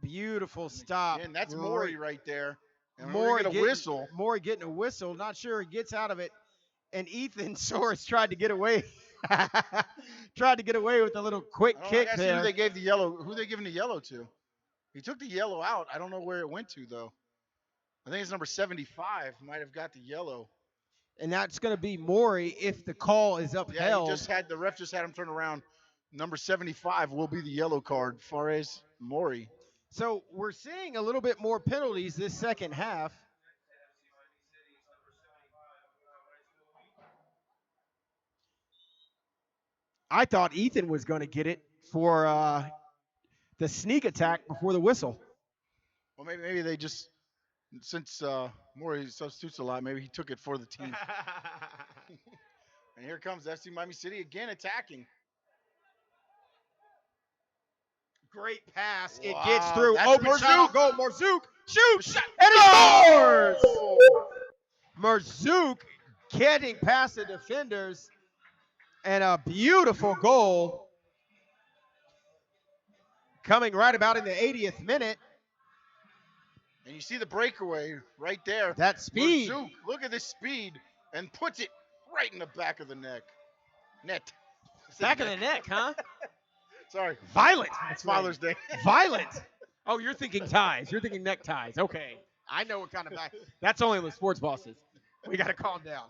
Beautiful stop. And that's Great. Maury right there. And we're Maury going to whistle. Maury getting a whistle. Not sure he gets out of it. And Ethan Soares tried to get away. Tried to get away with a little quick kick I see there. who they gave the yellow. Who they giving the yellow to? He took the yellow out. I don't know where it went to though. I think it's number 75. Might have got the yellow. And that's going to be Maury if the call is upheld. Yeah, the ref just had him turn around. Number 75 will be the yellow card. Fares Maury. So we're seeing a little bit more penalties this second half. I thought Ethan was going to get it for the sneak attack before the whistle. Well, maybe they just, since Maury substitutes a lot, maybe he took it for the team. And here comes FC Miami City again attacking. Great pass. Wow, It gets through. Open Marzouk. shot on goal. Marzouk shoots. And he scores! Marzouk getting past the defenders. And a beautiful goal coming right about in the 80th minute. And you see the breakaway right there. That speed. Marzouk, look at this speed. And puts it right in the back of the neck. Net. Back of the neck, huh? Sorry. Violent. It's Father's Day. Violent. Oh, you're thinking ties. You're thinking neckties. Okay. I know what kind of back. That's only with sports bosses. We got to calm down.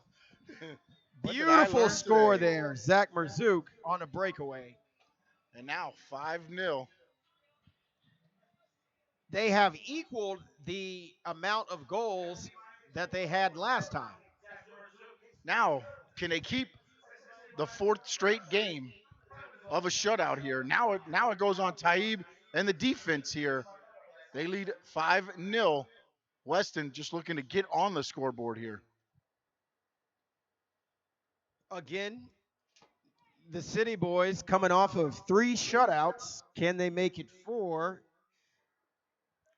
Beautiful score there. Zach Marzouk on a breakaway. And now 5-0. They have equaled the amount of goals that they had last time. Now, can they keep the fourth straight game of a shutout here? Now it goes on Taib and the defense here. They lead 5-0. Weston just looking to get on the scoreboard here. Again, the City Boys coming off of 3 shutouts. Can they make it 4?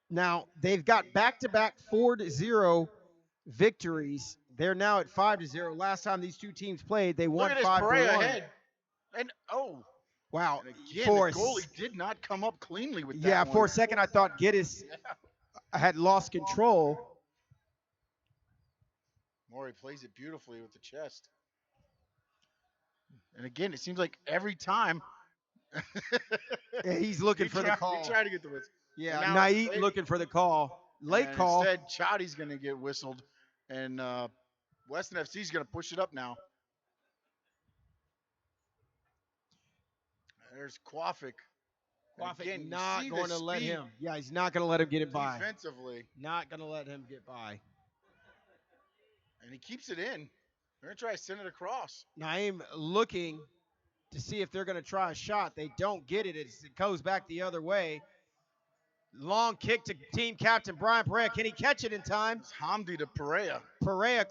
Now, they've got back-to-back 4-0 victories. They're now at 5-0. Last time these two teams played, they won 5-1. Look at this Perea ahead. And wow. And again, the goalie did not come up cleanly with that. Yeah, one. for a second I thought Giddis had lost control. Maury plays it beautifully with the chest. And again, it seems like every time Yeah, he's looking for the call. He tried to get the whistle. Yeah, Now Naeem it's looking for the call. Late and call. Instead, Chadi's going to get whistled. And Weston FC is going to push it up now. There's Quafik. Quafik not going to let him. Yeah, he's not going to let him get it by. Defensively. Not going to let him get by. And he keeps it in. They're going to try to send it across. Naeem looking to see if they're going to try a shot. They don't get it. It goes back the other way. Long kick to team captain Brian Perea. Can he catch it in time? It's Hamdi to Perea. Perea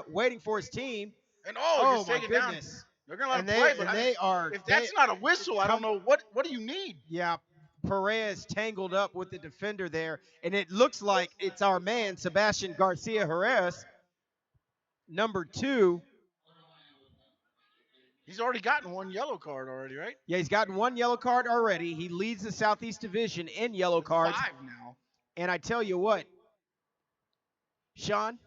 waiting for his team. And oh just my take it down. goodness. They're going to let And him play, but if that's not a whistle, I don't know what do you need? Yeah, Perea is tangled up with the defender there, and it looks like it's our man Sebastian Garcia Jerez, number 2. He's already gotten 1 yellow card already, right? Yeah, he's gotten 1 yellow card already. He leads the Southeast Division in yellow cards. 5 now. And I tell you what, Sean,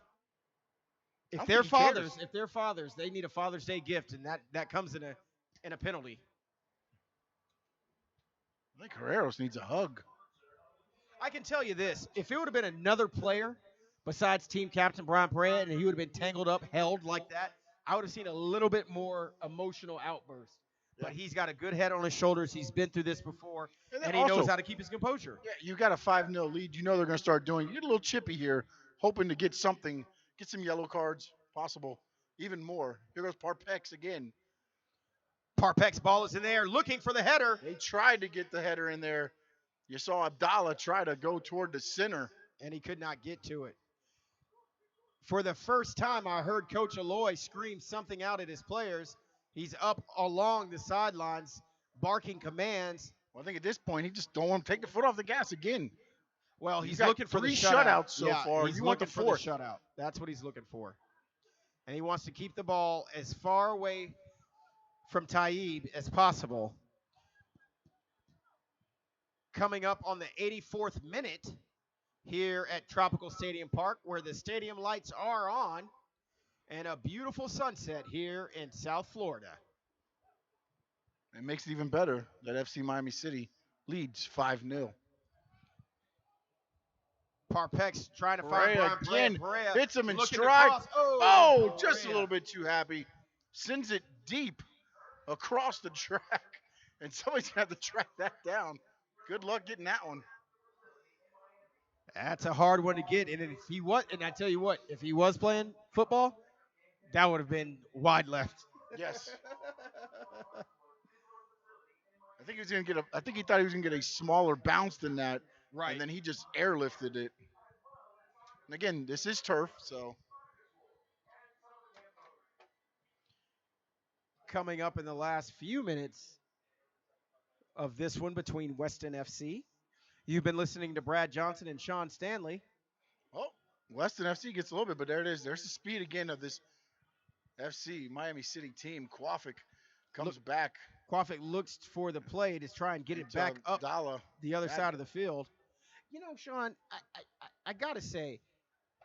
if don't they're think he cares. fathers, they need a Father's Day gift, and that comes in a penalty. I think Herreros needs a hug. I can tell you this: if it would have been another player besides team captain Brian Perea, and he would have been tangled up, held like that, I would have seen a little bit more emotional outburst. But he's got a good head on his shoulders. He's been through this before, and he knows how to keep his composure. Yeah, you got a 5-0 lead. You know they're going to start doing. You get a little chippy here, hoping to get something, get some yellow cards, possible, even more. Here goes Parpex again. Parpex ball is in there, looking for the header. They tried to get the header in there. You saw Abdallah try to go toward the center. And he could not get to it. For the first time, I heard Coach Aloy scream something out at his players. He's up along the sidelines, barking commands. Well, I think at this point, he just don't want to take the foot off the gas again. Well, he's got looking for the 3 shutout. shutouts so far. He's You want the looking for the 4th. shutout. That's what he's looking for. And he wants to keep the ball as far away from Taib as possible. Coming up on the 84th minute here at Tropical Stadium Park, where the stadium lights are on, and a beautiful sunset here in South Florida. It makes it even better that FC Miami City leads 5-0. Parpex trying to find Perea Brian again, Perea. hits him in looking stride. across. Oh, just a Perea. little bit too happy. Sends it deep across the track, and somebody's going to have to track that down. Good luck getting that one. That's a hard one to get. And if he was, and I tell you what, if he was playing football, that would have been wide left. Yes. I think he was going to get I think he thought he was going to get a smaller bounce than that. Right. And then he just airlifted it. And again, this is turf, so. Coming up in the last few minutes of this one between Weston FC. You've been listening to Brad Johnson and Sean Stanley. Oh, Weston FC gets a little bit, but there it is. There's the speed again of this FC Miami City team. Kwafik comes back. Kwafik looks for the play to try and get it back up the other side of the field. You know, Sean, I got to say,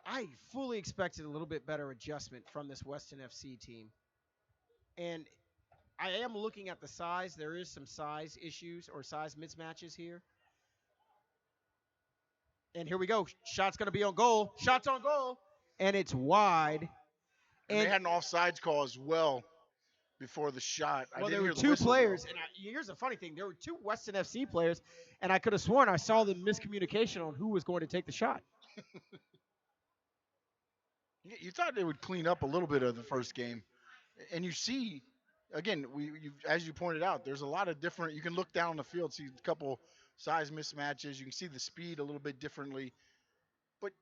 I fully expected a little bit better adjustment from this Weston FC team. And I am looking at the size. There is some size issues or size mismatches here. And here we go. Shot's going to be on goal. Shot's on goal. And it's wide. And they had an offsides call as well before the shot. Well, there were two players. And here's the funny thing. There were two Weston FC players. And I could have sworn I saw the miscommunication on who was going to take the shot. You thought they would clean up a little bit of the first game. And you see, again, as you pointed out, there's a lot of different – you can look down the field, see a couple – size mismatches. You can see the speed a little bit differently, but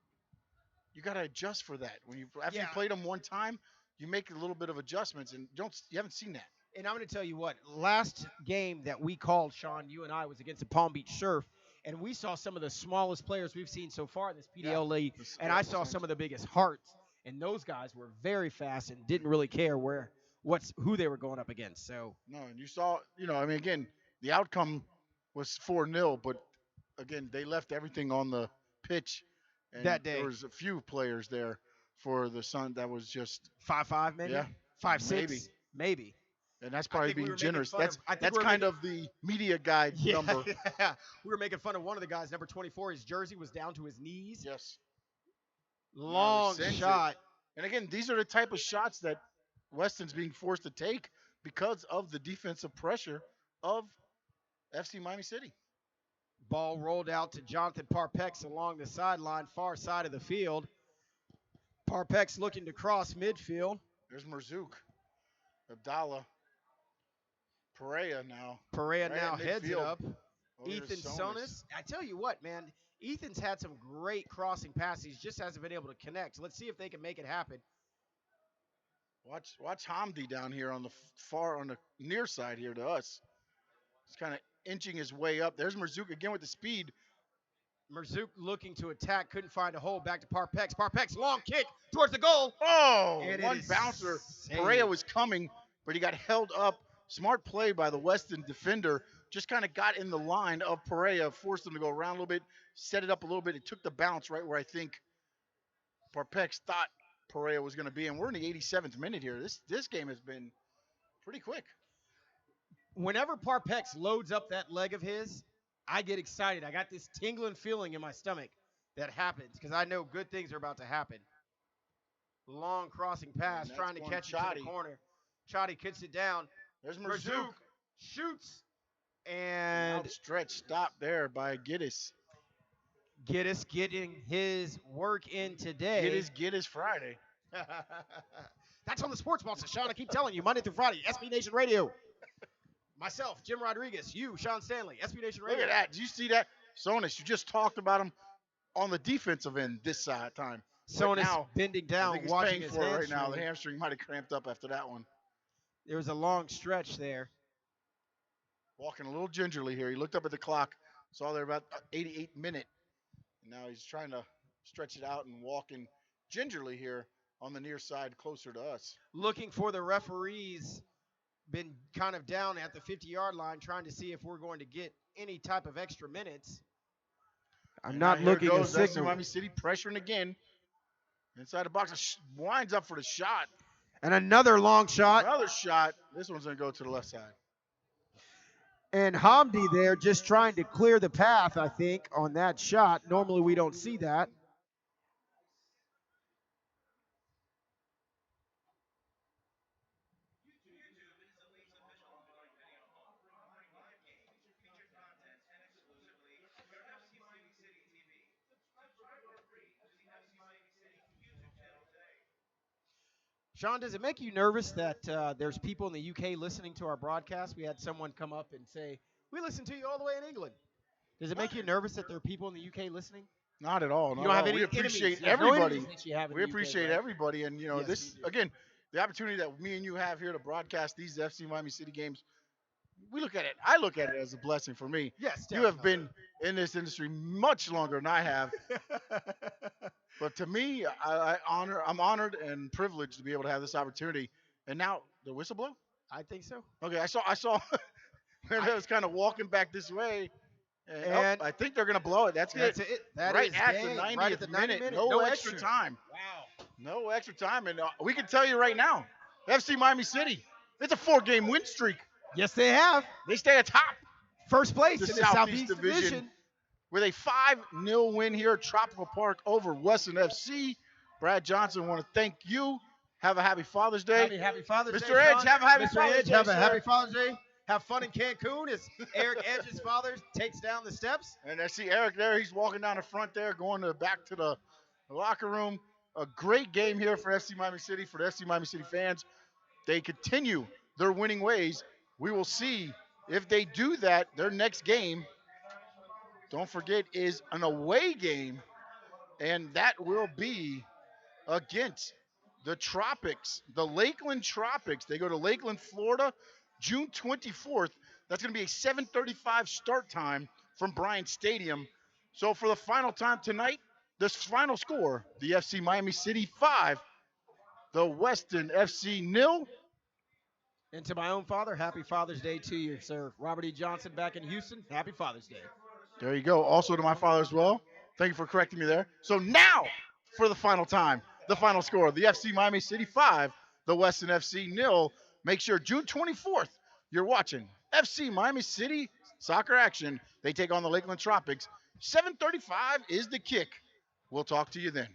you got to adjust for that. When you after you played them one time, you make a little bit of adjustments, and you haven't seen that. And I'm going to tell you what, last game that we called, Sean, you and I, was against the Palm Beach Surf, and we saw some of the smallest players we've seen so far in this PDL league, and I saw some of the biggest hearts, and those guys were very fast and didn't really care who they were going up against. So no, and you saw, again, the outcome was 4-0, but again, they left everything on the pitch. And that day. There was a few players there for the Sun that was just 5'5", maybe? Yeah. 5'6", maybe. And that's probably being generous. That's kind of the media guide number. Yeah. We were making fun of one of the guys, number 24. His jersey was down to his knees. Yes. Long shot. And again, these are the type of shots that Weston's being forced to take because of the defensive pressure of FC Miami City. Ball rolled out to Jonathan Parpex along the sideline, far side of the field. Parpex looking to cross midfield. There's Merzouk. Abdallah. Perea now. Perea now heads it up. Ethan Sonis. I tell you what, man. Ethan's had some great crossing passes. He just hasn't been able to connect. Let's see if they can make it happen. Watch Hamdi down here on the near side here to us. He's kind of inching his way up. There's Merzouk again with the speed. Merzouk looking to attack, couldn't find a hole. Back to Parpex. Parpex, long kick towards the goal. Oh, and one bouncer. Perea was coming, but he got held up. Smart play by the Weston defender. Just kind of got in the line of Perea, forced him to go around a little bit, set it up a little bit. It took the bounce right where I think Parpex thought Perea was going to be. And we're in the 87th minute here. This game has been pretty quick. Whenever Parpex loads up that leg of his, I get excited. I got this tingling feeling in my stomach that happens because I know good things are about to happen. Long crossing pass, trying to catch it to the corner. Chotty kicks it down. There's Merzouk. Shoots. And outstretched stop there by Giddis. Giddis getting his work in today. Giddis Friday. That's on the Sports Boss, Sean. I keep telling you, Monday through Friday, SB Nation Radio. Myself, Jim Rodriguez, you, Sean Stanley, SB Nation Radio. Look at that. Did you see that? Sonis, you just talked about him on the defensive end this time. Sonis now, bending down, I think he's watching paying his for it hamstring. right now. The hamstring might have cramped up after that one. There was a long stretch there. Walking a little gingerly here. He looked up at the clock, saw there about 88 minute. And now he's trying to stretch it out and walking gingerly here on the near side closer to us. Looking for the referee's been kind of down at the 50-yard line trying to see if we're going to get any type of extra minutes. I'm And not now here looking goes at FC signal. Miami City pressuring again. Inside the box, winds up for the shot. And another long shot. Another shot. This one's going to go to the left side. And Hamdi there just trying to clear the path, I think, on that shot. Normally we don't see that. Sean, does it make you nervous that there's people in the UK listening to our broadcast? We had someone come up and say, we listen to you all the way in England. Does it make you nervous that there are people in the UK listening? Not at all. You don't have any we appreciate enemies. There's no everybody. enemies that you have in We the UK, appreciate right? everybody. And, you know, Yes, this, we do. again, the opportunity that me and you have here to broadcast these FC Miami City games, we look at it. I look at it as a blessing for me. Yes, You have been in this industry much longer than I have. But to me, I'm honored and privileged to be able to have this opportunity. And now the whistle blow? I think so. Okay, I saw I was kind of walking back this way. And I think they're going to blow it. That's That's it. it. That right is at dang, the 90th right at the 90 minute. minute. No extra time. Wow. No extra time. And we can tell you right now, FC Miami City, it's a 4-game win streak. Yes, they have. They stay atop First place the in the Southeast Division Division. with a 5-0 win here at Tropical Park over Weston FC. Brad Johnson, want to thank you. Have a happy Father's Day. Happy Father's Day, Mr. Edge, Sean. have a happy Mr. Father's Edge, Day, have a sir. happy Father's Day. Have fun in Cancun as Eric Edge's father takes down the steps. And I see Eric there. He's walking down the front there, going back to the locker room. A great game here for FC Miami City, for the FC Miami City fans. They continue their winning ways. We will see if they do that. Their next game, don't forget, is an away game, and that will be against the Tropics, the Lakeland Tropics. They go to Lakeland, Florida, June 24th. That's going to be a 7:35 start time from Bryant Stadium. So for the final time tonight, this final score, the FC Miami City 5, the Weston FC 0. And to my own father, happy Father's Day to you, sir. Robert E. Johnson back in Houston. Happy Father's Day. There you go. Also to my father as well. Thank you for correcting me there. So now for the final time, the final score, the FC Miami City 5, the Weston FC 0. Make sure June 24th, you're watching FC Miami City soccer action. They take on the Lakeland Tropics. 7:35 is the kick. We'll talk to you then.